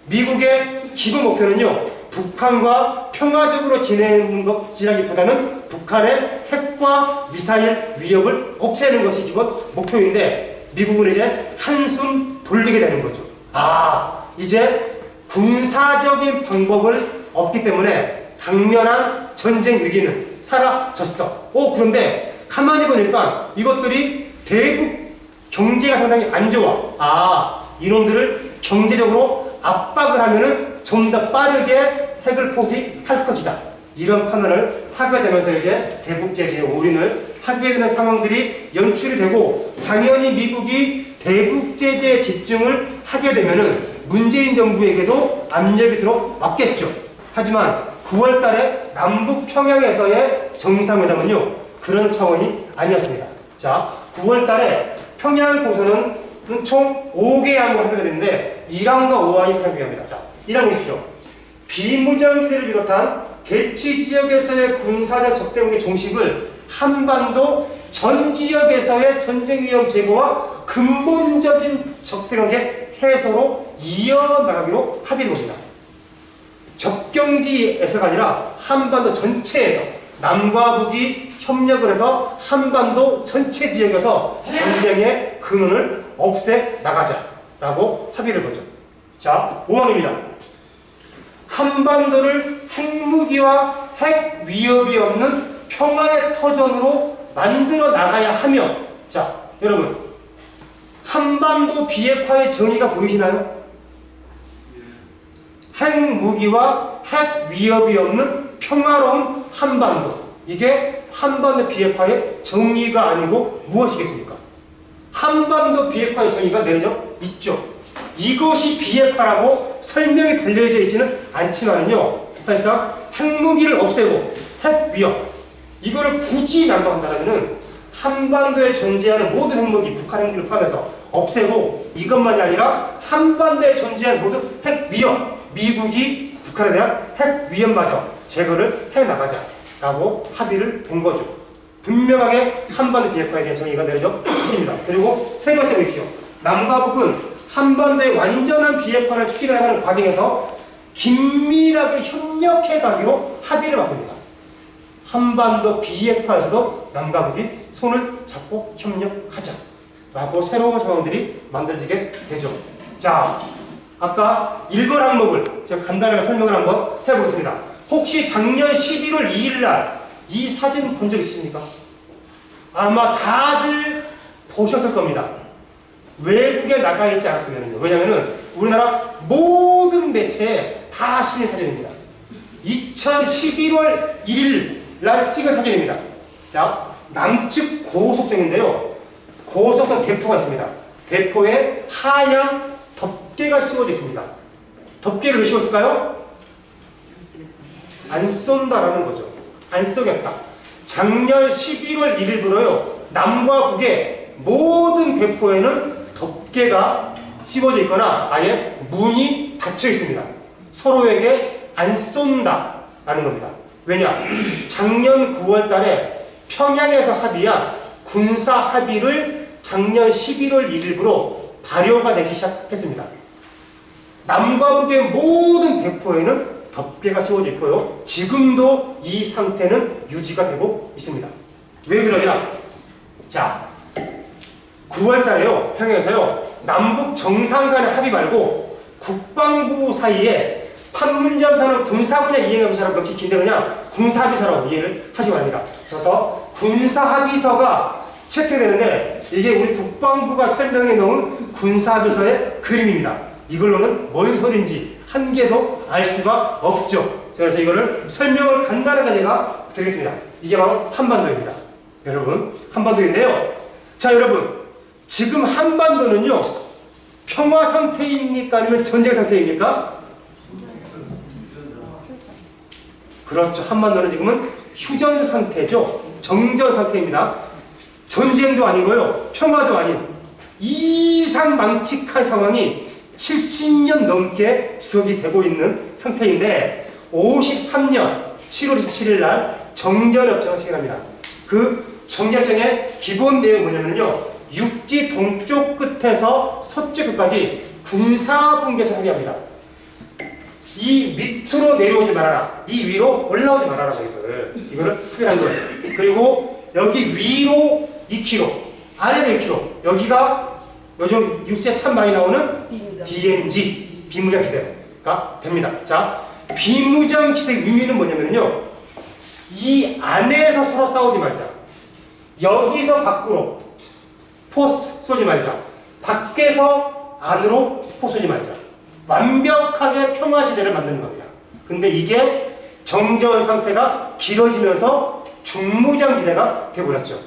미국의 기본 목표는요, 북한과 평화적으로 지내는 것이라기보다는 북한의 핵과 미사일 위협을 없애는 것이 기본 목표인데, 미국은 이제 한숨 돌리게 되는 거죠. 아, 이제 군사적인 방법을 없기 때문에 당면한 전쟁 위기는 사라졌어. 그런데 가만히 보니까 이것들이 대북 경제가 상당히 안 좋아. 아, 이놈들을 경제적으로 압박을 하면은 좀 더 빠르게 핵을 포기할 것이다. 이런 판단을 하게 되면서 이제 대북 제재에 올인을 하게 되는 상황들이 연출이 되고, 당연히 미국이 대북 제재에 집중을 하게 되면은 문재인 정부에게도 압력이 들어왔겠죠. 하지만 9월 달에 남북 평양에서의 정상회담은요, 그런 차원이 아니었습니다. 자, 9월 달에 평양 공선은 총 5개의 항으로 합의되는데 1항과 5항이 합의합니다. 자, 1항 보십시오. 비무장지대를 비롯한 대치 지역에서의 군사적 적대국의 종식을 한반도 전 지역에서의 전쟁 위험 제거와 근본적인 적대관계 해소로 이어나가기로 합의를 봅니다. 접경지에서가 아니라 한반도 전체에서 남과 북이 협력을 해서 한반도 전체 지역에서 전쟁의 근원을 없애 나가자라고 합의를 보죠. 자, 5항입니다. 한반도를 핵무기와 핵 위협이 없는 평화의 터전으로 만들어 나가야 하며, 자, 여러분, 한반도 비핵화의 정의가 보이시나요? 핵무기와 핵 위협이 없는 평화로운 한반도. 이게 한반도 비핵화의 정의가 아니고 무엇이겠습니까? 한반도 비핵화의 정의가 내려져 있죠. 이것이 비핵화라고 설명이 달려져 있지는 않지만요, 사실상 핵무기를 없애고 핵 위협, 이거를 굳이 난다면은 한반도에 존재하는 모든 핵무기, 북한 핵무기를 포함해서 없애고, 이것만이 아니라 한반도에 존재하는 모든 핵 위협, 미국이 북한에 대한 핵 위협마저 제거를 해나가자라고 합의를 본 거죠. 분명하게 한반도 비핵화에 대한 정의가 내려져 있습니다. 그리고 세 번째 보십시오. 남과 북은 한반도의 완전한 비핵화를 추진해가는 과정에서 긴밀하게 협력해 가기로 합의를 봤습니다. 한반도 비핵화에서도 남과 북이 손을 잡고 협력하자라고 새로운 상황들이 만들어지게 되죠. 자, 아까 1번 항목을 제가 간단하게 설명을 한번 해보겠습니다. 혹시 작년 11월 2일 날 이 사진 본 적 있으십니까? 아마 다들 보셨을 겁니다. 외국에 나가 있지 않았으면요. 왜냐면은 우리나라 모든 매체에 다 실린 사진입니다. 2011월 1일 날 찍은 사진입니다. 자, 남측 고속정인데요. 고속정 대포가 있습니다. 대포에 하얀 덮개가 씌워져 있습니다. 덮개를 왜 씌웠을까요? 안 쏜다라는 거죠. 안 쏘겠다. 작년 11월 1일부로요, 남과 북의 모든 대포에는 덮개가 씌워져 있거나 아예 문이 닫혀 있습니다. 서로에게 안 쏜다라는 겁니다. 왜냐? 작년 9월 달에 평양에서 합의한 군사 합의를 작년 11월 1일부로 발효가 되기 시작했습니다. 남과 북의 모든 대포에는 덮개가 씌워져 있고요. 지금도 이 상태는 유지가 되고 있습니다. 왜 그러냐? 자, 9월 달에요, 평양에서요, 남북 정상 간의 합의 말고 국방부 사이에 판문점 군사분야 이행합의서라고 명칭 긴데 그냥 군사합의서라고 이해를 하시기 바랍니다. 그래서 군사합의서가 채택되는데 이게 우리 국방부가 설명해 놓은 군사합의서의 그림입니다. 이걸로는 뭔 소린지 한 개도 알 수가 없죠. 그래서 이거를 설명을 간단하게 제가 드리겠습니다. 이게 바로 한반도입니다. 여러분, 한반도인데요. 자, 여러분, 지금 한반도는요, 평화 상태입니까? 아니면 전쟁 상태입니까? 그렇죠. 한반도는 지금은 휴전 상태죠. 정전 상태입니다. 전쟁도 아니고요, 평화도 아닌 이상망측한 상황이 70년 넘게 지속이 되고 있는 상태인데 53년 7월 27일 날 정전협정을 체결합니다. 그 정전협정의 기본 내용은 뭐냐면요, 육지 동쪽 끝에서 서쪽 끝까지 군사분계선 합의합니다. 이 밑으로 내려오지 말아라, 이 위로 올라오지 말아라, 이거를 합의한 거예요. 그리고 여기 위로 2km, 아래로 2km, 여기가 요즘 뉴스에 참 많이 나오는 BMG, 비무장지대가 됩니다. 자, 비무장지대 의미는 뭐냐면요, 이 안에서 서로 싸우지 말자, 여기서 밖으로 포 쏘지 말자, 밖에서 안으로 포 쏘지 말자, 완벽하게 평화지대를 만드는 겁니다. 근데 이게 정전 상태가 길어지면서 중무장지대가 되어버렸죠.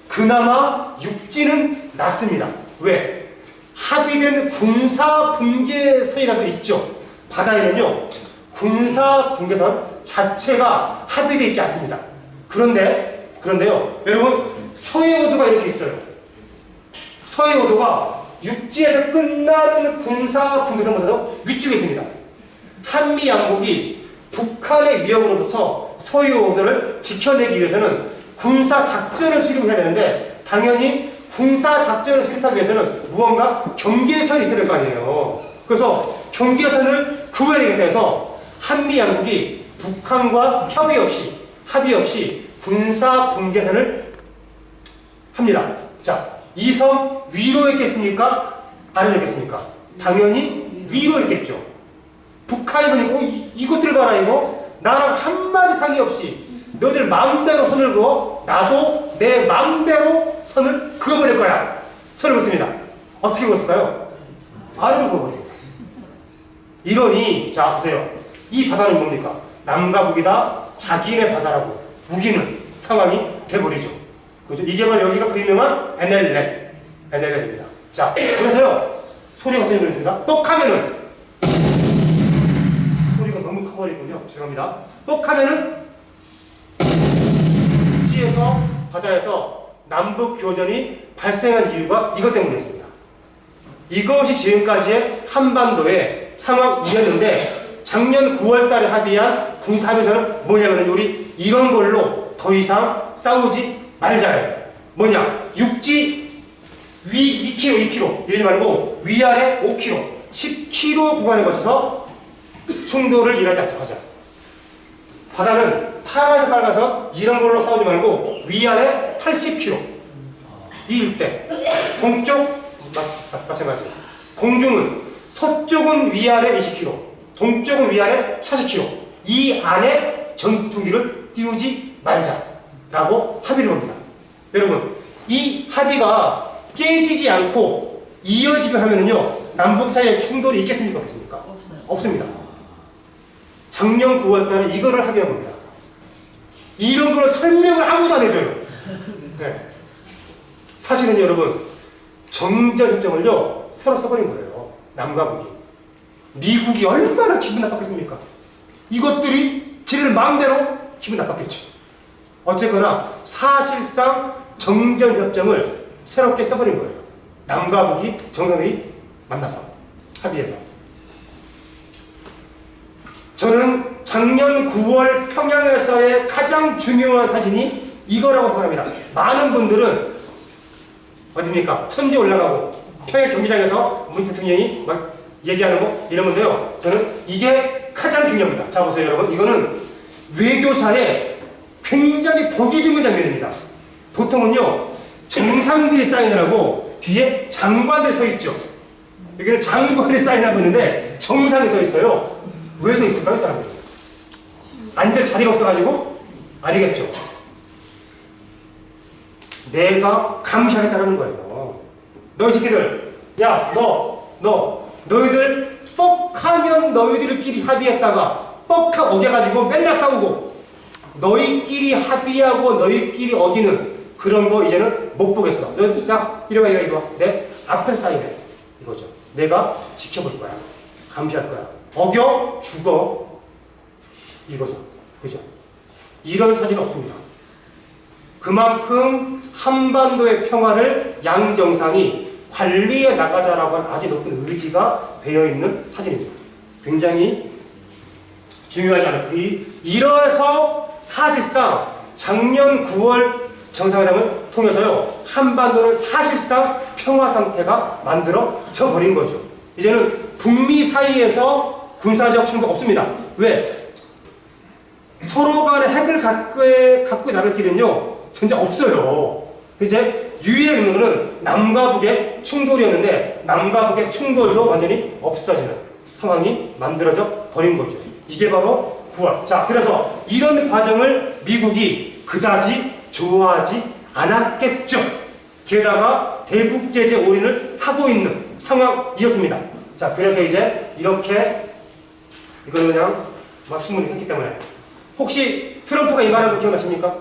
그나마 육지는 낫습니다. 왜? 합의된 군사분계선이라도 있죠. 바다에는요, 군사분계선 자체가 합의되어 있지 않습니다. 그런데요, 여러분, 서해오도가 이렇게 있어요. 서해오도가 육지에서 끝나는 군사분계선보다도 위쪽에 있습니다. 한미 양국이 북한의 위협으로부터 서해오도를 지켜내기 위해서는 군사작전을 수립해야 되는데, 당연히 군사작전을 수립하기 위해서는 무언가 경계선이 있어야 될 거 아니에요. 그래서 경계선을 그어야 되겠다 해서 한미 양국이 북한과 합의 없이 군사분계선을 합니다. 자, 이 섬 위로 있겠습니까? 아래로 있겠습니까? 당연히 위로 있겠죠. 북한이 보니까 이것들 봐라, 이거 나랑 한마디 상의 없이 너희들 마음대로 선을 그어, 나도 내 마음대로 선을 그어버릴 거야. 선을 그었습니다. 어떻게 그었을까요? 아래로 그어버려요. 이러니, 자 보세요, 이 바다는 뭡니까? 남과 북이다 자기네 바다라고 우기는 상황이 돼버리죠. 그죠? 이게 바로 여기가 그 유명한 NLL입니다. 자, 그래서요, 소리가 어떤 소리가 있습니다. 뻑하면은, 소리가 너무 커버리군요. 죄송합니다. 뻑하면은 육지에서 바다에서 남북 교전이 발생한 이유가 이것 때문이었습니다. 이것이 지금까지의 한반도의 상황이었는데, 작년 9월 달에 합의한 군사합의서는 뭐냐면 우리 이런 걸로 더 이상 싸우지 말자예요. 뭐냐? 육지 위 2km 이러지 말고 위아래 5km, 10km 구간에 거쳐서 충돌을 일하지 않도록 하자. 바다는 파란색 빨간색 이런 걸로 싸우지 말고 위아래 80km 이 일대, 동쪽 마찬가지. 공중은 서쪽은 위아래 20km, 동쪽은 위아래 40km 이 안에 전투기를 띄우지 말자라고 합의를 합니다. 여러분, 이 합의가 깨지지 않고 이어지게 하면은요, 남북 사이에 충돌이 있겠습니까? 없겠습니까? 없습니다. 작년 9월 달에 이거를 합의한 겁니다. 이런 거를 설명을 아무도 안 해줘요. 네. 사실은 여러분, 정전협정을요, 새로 써버린 거예요. 남과 북이. 미국이 얼마나 기분 나빴겠습니까? 이것들이 지들 마음대로 기분 나빴겠죠. 어쨌거나 사실상 정전협정을 새롭게 써버린 거예요. 남과 북이 정상회의 만나서 합의해서. 저는 작년 9월 평양에서의 가장 중요한 사진이 이거라고 생각합니다. 많은 분들은 어딥니까? 천지 올라가고 평양 경기장에서 문 대통령이 막 얘기하는 거 이런 건데요. 저는 이게 가장 중요합니다. 자 보세요, 여러분. 이거는 외교사에 굉장히 보기 드문 장면입니다. 보통은요, 정상들이 사인을 하고 뒤에 장관들이 서 있죠. 여기는 장관이 사인하고 있는데 정상이 서 있어요. 왜 서 있을까요, 사람들이? 앉을 자리가 없어가지고? 아니겠죠. 내가 감시하겠다는 거예요. 너희 새끼들, 야, 너희들 뻑하면 너희들끼리 합의했다가 뻑하 어겨가지고 맨날 싸우고 너희끼리 합의하고 너희끼리 어기는 그런 거 이제는 못 보겠어. 야, 이리 와. 내 앞에 사인해. 이거죠. 내가 지켜볼 거야. 감시할 거야. 어겨 죽어. 이거죠. 그죠? 이런 사진은 없습니다. 그만큼 한반도의 평화를 양 정상이 관리해 나가자라고 하는 아주 높은 의지가 배어있는 사진입니다. 굉장히 중요하지 않을까. 이래서 사실상 작년 9월 정상회담을 통해서요, 한반도는 사실상 평화 상태가 만들어져 버린 거죠. 이제는 북미 사이에서 군사적 충돌 없습니다. 왜? 서로 간에 핵을 갖고 나갈 길은요, 진짜 없어요. 이제 유일한 거는 남과 북의 충돌이었는데, 남과 북의 충돌도 완전히 없어지는 상황이 만들어져 버린 거죠. 이게 바로 9월. 자, 그래서 이런 과정을 미국이 그다지 좋아하지 않았겠죠. 게다가 대북 제재 올인을 하고 있는 상황이었습니다. 자, 그래서 이제 이렇게 이거는 그냥 충분히 했기 때문에 혹시 트럼프가 이 말한 거 기억나십니까?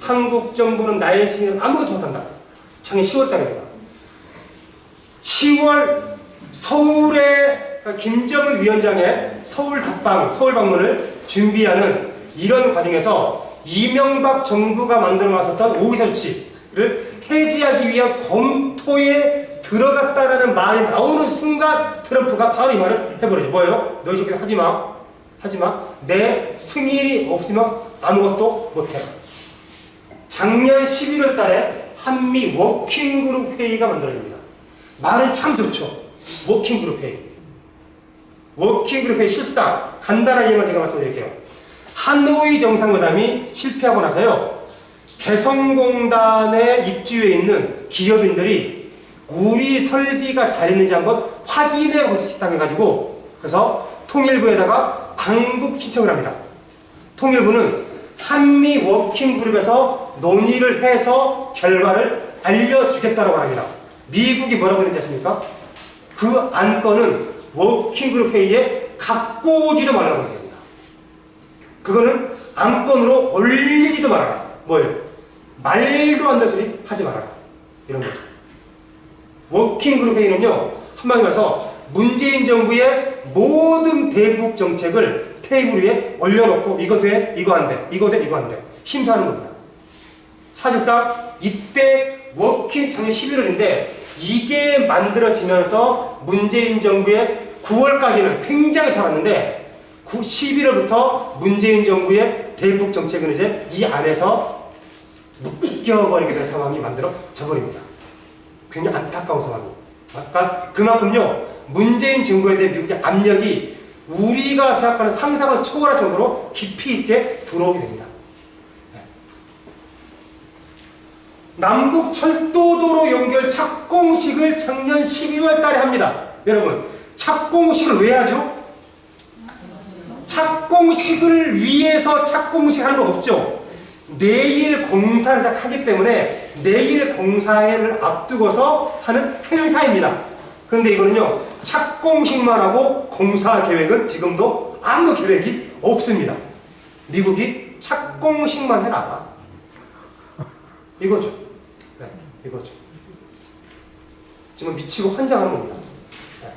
한국 정부는 나의 승인을 아무것도 못한다. 작년 10월 달입니다. 10월 서울에 김정은 위원장의 서울 방문을 준비하는 이런 과정에서 이명박 정부가 만들어 놨었던 오기사 조치를 해지하기 위한 검토에 들어갔다라는 말이 나오는 순간 트럼프가 바로 이 말을 해버리죠. 뭐예요? 너희 새끼들 하지마. 내 승인이 없으면 아무것도 못해. 작년 11월 달에 한미 워킹그룹 회의가 만들어집니다. 말은 참 좋죠. 워킹그룹 회의 실상 간단하게만 제가 말씀드릴게요. 하노이 정상회담이 실패하고 나서요, 개성공단에 입주해 있는 기업인들이 우리 설비가 잘 있는지 한번 확인해 보시겠다고 해가지고, 그래서 통일부에다가 방북 신청을 합니다. 통일부는 한미 워킹그룹에서 논의를 해서 결과를 알려주겠다고 합니다. 미국이 뭐라고 했는지 아십니까? 그 안건은 워킹그룹 회의에 갖고 오지도 말라고 합니다. 그거는 안건으로 올리지도 말아라. 뭐예요? 말도 안 되는 소리 하지 말아라. 이런 거죠. 워킹그룹 회의는요, 한마디로 말해서 문재인 정부의 모든 대북 정책을 테이블 위에 올려놓고 이거 돼, 이거 안 돼, 이거 돼, 이거 안 돼. 심사하는 겁니다. 사실상 이때 작년 11월인데 이게 만들어지면서 문재인 정부의 9월까지는 굉장히 잘 왔는데 11월부터 문재인 정부의 대북 정책은 이제 이 안에서 묶여버리게 된 상황이 만들어져 버립니다. 굉장히 안타까운 상황이. 그만큼요, 문재인 정부에 대한 미국의 압력이 우리가 생각하는 상상을 초월할 정도로 깊이 있게 들어오게 됩니다. 남북 철도도로 연결 착공식을 작년 12월 달에 합니다. 여러분, 착공식을 왜 하죠? 착공식을 위해서 착공식 하는 건 없죠. 내일 공사를 시작하기 때문에 내일 공사를 앞두고서 하는 행사입니다. 그런데 이거는요, 착공식만 하고 공사 계획은 지금도 아무 계획이 없습니다. 미국이 착공식만 해라. 이거죠. 네, 이거죠. 지금 미치고 환장하는 겁니다. 네.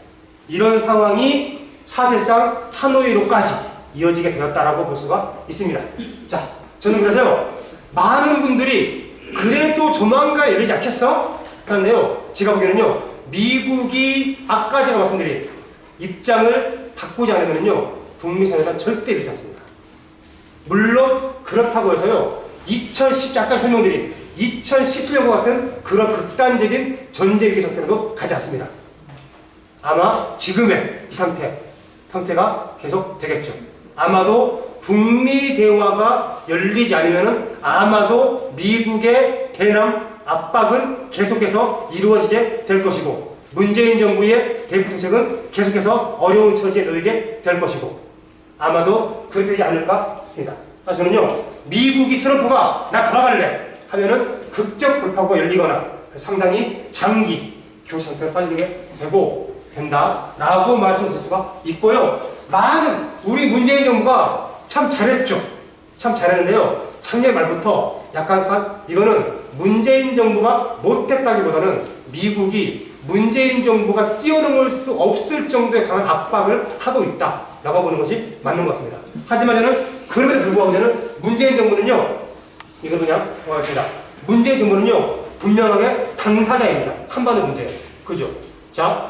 이런 상황이 사실상 하노이로까지 이어지게 되었다라고 볼 수가 있습니다. 자, 저는 그래서요, 많은 분들이 그래도 조만간 열리지 않겠어? 하는데요, 제가 보기에는요, 미국이 아까 제가 말씀드린 입장을 바꾸지 않으면요, 북미 상회담 절대 열리지 않습니다. 물론 그렇다고 해서요, 아까 설명드린 2017년과 같은 그런 극단적인 전제위기 상태로도 가지 않습니다. 아마 지금의 이 상태가 계속 되겠죠. 아마도 북미 대화가 열리지 않으면 아마도 미국의 대남 압박은 계속해서 이루어지게 될 것이고 문재인 정부의 대북 정책은 계속해서 어려운 처지에 놓이게 될 것이고 아마도 그렇게 되지 않을까 싶습니다. 저는요 미국이 트럼프가 나 돌아갈래 하면은 극적 돌파구가 열리거나 상당히 장기 교체 상태로 빠지게 된다라고 말씀드릴 수가 있고요. 많은 우리 문재인 정부가 참 잘했죠. 참 잘했는데요. 작년 말부터 약간 이거는 문재인 정부가 못했다기보다는 미국이 문재인 정부가 뛰어넘을 수 없을 정도의 강한 압박을 하고 있다라고 보는 것이 맞는 것 같습니다. 하지만 저는 그럼에도 불구하고 저는 문재인 정부는요. 이거 그냥 고맙습니다. 문재인 정부는요. 분명하게 당사자입니다. 한반도 문제. 그죠? 자,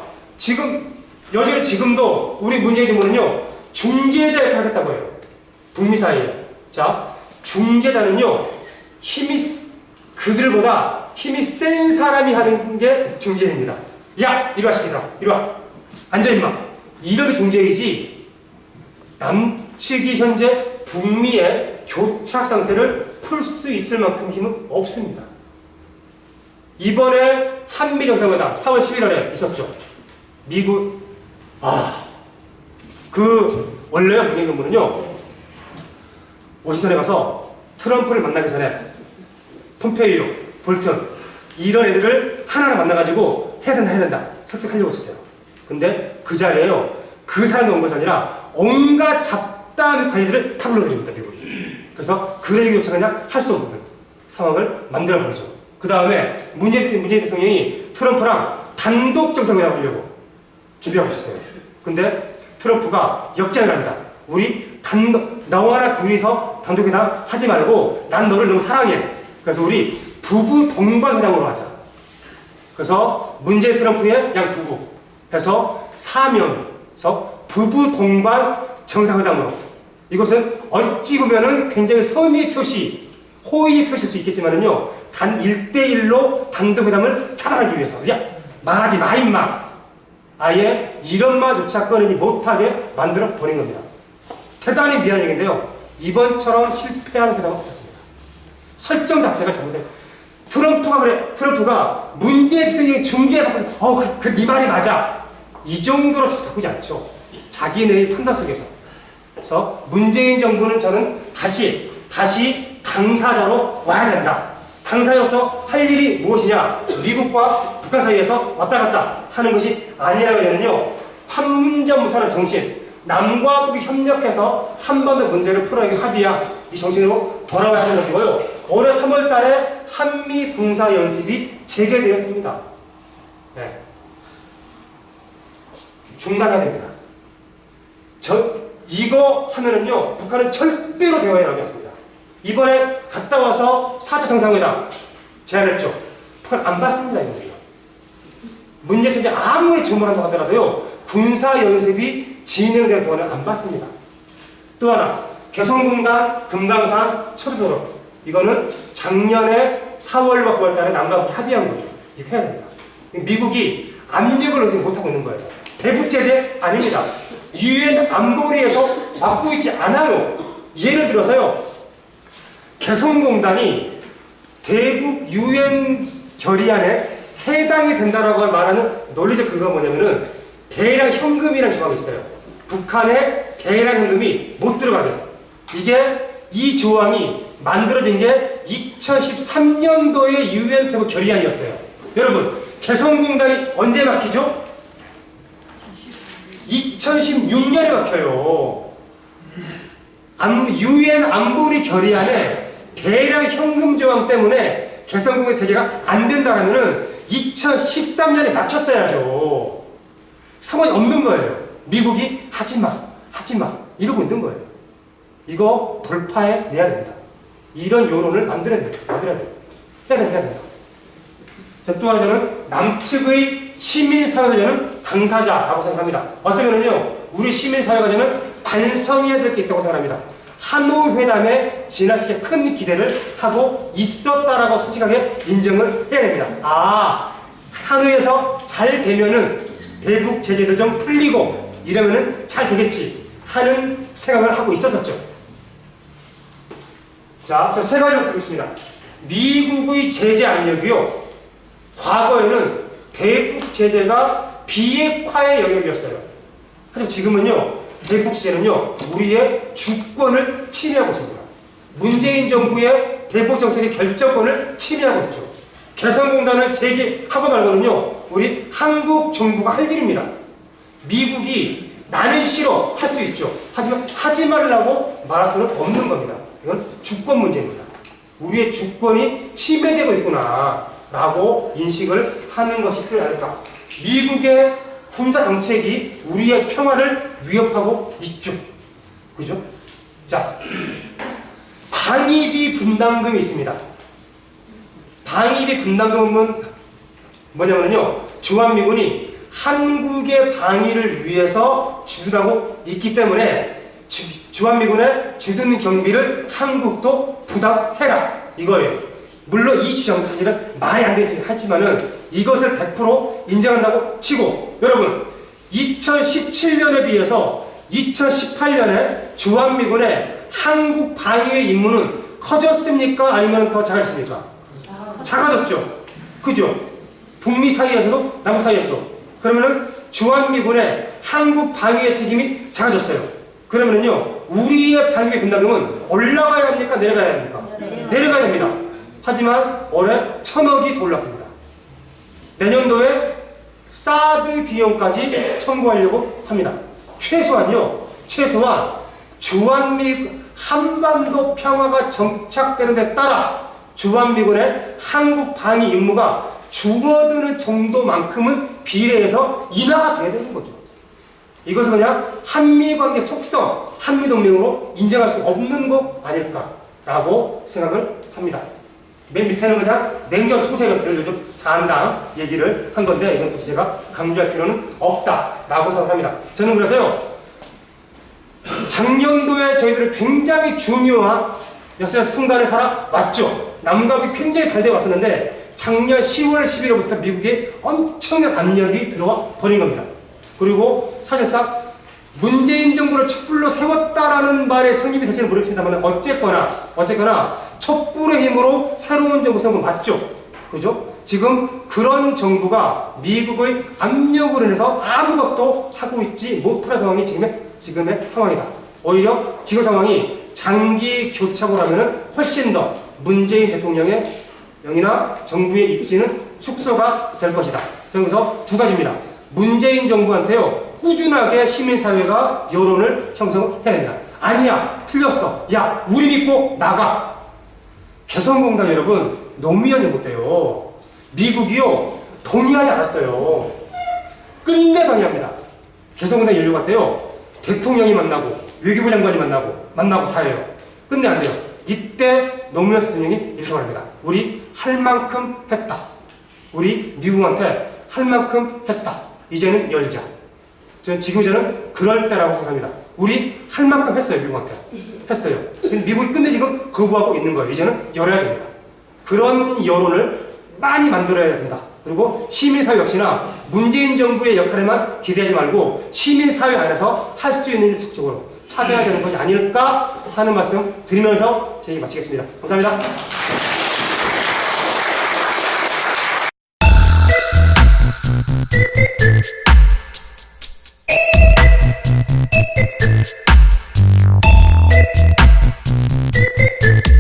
여전히 지금도 우리 문재인 정부는요. 중재자 역할을 하겠다고 해요. 북미 사이에. 자, 중재자는요. 그들보다 힘이 센 사람이 하는 게 중재입니다. 야! 이리 와, 시키더라. 이리 와. 앉아, 임마. 이런 게 중재이지, 남측이 현재 북미의 교착 상태를 풀 수 있을 만큼 힘은 없습니다. 이번에 한미 정상회담 4월 11월에 있었죠. 미국, 원래요, 문재인 정부는요, 워싱턴에 가서 트럼프를 만나기 전에 폼페이오, 볼턴 이런 애들을 하나하나 만나가지고 해야 된다 설득하려고 했었어요. 근데 그 자리에요 그 사람이 온 것이 아니라 온갖 잡다한 관리들을 다 불러들입니다. 미국이. 그래서 그들에게 요청하냐 할 수 없는 상황을 만들어버리죠. 그 다음에 문재인 대통령이 트럼프랑 단독 정상회담을 하려고 준비하고 있었어요. 근데 트럼프가 역전을 합니다. 우리 너와나 둘이서 단독회담 하지 말고 난 너를 너무 사랑해. 그래서 우리 부부 동반회담으로 하자. 그래서 문재인 트럼프의 양 부부 해서 사면서 부부 동반 정상회담으로. 이것은 어찌 보면은 굉장히 선의의 표시, 호의의 표시일 수 있겠지만은요, 단 1대1로 단독회담을 차단하기 위해서. 야, 말하지 마, 임마. 아예 이런 말조차 꺼내지 못하게 만들어 버린 겁니다. 대단히 미안한 얘기인데요. 이번처럼 실패한 회담은 없었습니다. 설정 자체가 잘못된. 트럼프가 문재인 대통령이 중재해서 네 말이 맞아. 이 정도로 바꾸지 않죠. 자기네의 판단 속에서. 그래서 문재인 정부는 저는 다시 당사자로 와야 된다. 당사자로서 할 일이 무엇이냐? 미국과 북한 사이에서 왔다 갔다 하는 것이 아니라고 하면요. 판문점 무사는 정신, 남과 북이 협력해서 한반도 문제를 풀어야 합의야. 이 정신으로 돌아와야 하는 것이고요. 올해 3월 달에 한미 군사 연습이 재개되었습니다. 네. 중단해야 됩니다. 이거 하면은요, 북한은 절대로 대화에 나오지 않습니다. 이번에 갔다 와서 4차 정상회담 제안했죠. 북한 안 받습니다, 이거요. 문재인 대통령이 아무리 조문한다고 하더라도요, 군사 연습이 진행된 동안은 안 받습니다. 또 하나, 개성공단, 금강산, 초도도로. 이거는 작년에 4월과 9월 달에 남과 북이 합의한 거죠. 이거 해야 됩니다. 미국이 압력을 넣지 못하고 있는 거예요. 대북 제재 아닙니다. 유엔 안보리에서 막고 있지 않아요. 예를 들어서요. 개성공단이 대북 유엔 결의안에 해당이 된다라고 말하는 논리적 근거가 뭐냐면은 대량 현금이라는 조항이 있어요. 북한의 대량 현금이 못 들어가게. 이 조항이 만들어진 게 2013년도의 유엔 대북 결의안이었어요. 여러분, 개성공단이 언제 막히죠? 2016년에 막혀요. 유엔 안보리 결의안에 대량 현금 조항 때문에 개성공단 재개가 안 된다라면은 2013년에 막혔어야죠. 상관이 없는 거예요. 미국이 하지마 이러고 있는 거예요. 이거 돌파해 내야 됩니다. 이런 여론을 만들어야 돼요. 해야 된다. 또 하나 저는 남측의 시민사회가저는 당사자라고 생각합니다. 어쩌면은요, 우리 시민사회가저는 반성해야 될 게 있다고 생각합니다. 하노이 회담에 지나치게 큰 기대를 하고 있었다라고 솔직하게 인정을 해야 됩니다. 하노이에서 잘 되면은 대북 제재도 좀 풀리고 이러면은 잘 되겠지 하는 생각을 하고 있었었죠. 자, 저 세 가지로 쓰고 있습니다. 미국의 제재 압력이요. 과거에는 대북 제재가 비핵화의 영역이었어요. 하지만 지금은요, 대북 제재는요, 우리의 주권을 침해하고 있습니다. 문재인 정부의 대북 정책의 결정권을 침해하고 있죠. 개성공단을 재개하고 말고는요, 우리 한국 정부가 할 일입니다. 미국이 나는 싫어 할 수 있죠. 하지만 하지 말라고 말할 수는 없는 겁니다. 이건 주권 문제입니다. 우리의 주권이 침해되고 있구나 라고 인식을 하는 것이 필요하니까 미국의 군사 정책이 우리의 평화를 위협하고 있죠. 그죠? 자, 방위비 분담금이 있습니다. 방위비 분담금은 뭐냐면요, 주한미군이 한국의 방위를 위해서 주둔하고 있기 때문에 주한미군의 주둔 경비를 한국도 부담해라 이거예요. 물론 이 주장 사실은 말이 안 되긴 하지만은 이것을 100% 인정한다고 치고, 여러분 2017년에 비해서 2018년에 주한미군의 한국 방위의 임무는 커졌습니까? 아니면 더 작아졌습니까? 작아졌죠. 그죠? 북미 사이에서도 남북 사이에서도. 그러면은 주한미군의 한국 방위의 책임이 작아졌어요. 그러면은요, 우리의 방위 분담금은 올라가야 합니까? 내려가야 합니까? 내려가야 됩니다. 하지만 올해 1,000억이 더 올랐습니다. 내년도에 사드 비용까지 청구하려고 합니다. 최소한 주한미 한반도 평화가 정착되는 데 따라 주한미군의 한국 방위 임무가 줄어드는 정도만큼은 비례해서 인하가 돼야 되는 거죠. 이것은 그냥 한미관계 속성, 한미동맹으로 인정할 수 없는 거 아닐까라고 생각을 합니다. 맨 밑에는 그냥 냉전 수구세력들을 좀 잔당 얘기를 한 건데, 이건 굳이 제가 강조할 필요는 없다라고 생각합니다. 저는 그래서요, 작년도에 저희들이 굉장히 중요한 순간에 살아왔죠. 남과 북이 굉장히 잘 되어 왔었는데 작년 10월 11월부터 미국에 엄청난 압력이 들어와 버린 겁니다. 그리고 사실상 문재인 정부를 촛불로 세웠다라는 말에 성립이 될지는 모르겠습니다만 어쨌거나 촛불의 힘으로 새로운 정부 세운 건 맞죠. 그죠? 지금 그런 정부가 미국의 압력으로 인해서 아무것도 하고 있지 못하는 상황이 지금의 상황이다. 오히려 지금 상황이 장기 교착을 하면은 훨씬 더 문재인 대통령의 영이나 정부의 입지는 축소가 될 것이다. 그래서 두 가지입니다. 문재인 정부한테요, 꾸준하게 시민사회가 여론을 형성해야 됩니다. 아니야, 틀렸어. 야, 우리 믿고 나가. 개성공단 여러분, 노무현 정부 때요, 미국이요, 동의하지 않았어요. 끝내 방해합니다. 개성공단 연료가 때요, 대통령이 만나고, 외교부 장관이 만나고 다 해요. 끝내 안 돼요. 이때 노무현 대통령이 이렇게 말합니다. 우리 할 만큼 했다. 우리 미국한테 할 만큼 했다. 이제는 열자. 저는 그럴 때라고 생각합니다. 우리 할 만큼 했어요, 미국한테. 했어요. 미국이 끝내 지금 거부하고 있는 거예요. 이제는 열어야 됩니다. 그런 여론을 많이 만들어야 된다. 그리고 시민사회 역시나 문재인 정부의 역할에만 기대하지 말고 시민사회 안에서 할 수 있는 일 적극적으로 찾아야 되는 것이 아닐까 하는 말씀 드리면서 제 얘기 마치겠습니다. 감사합니다. Thank you.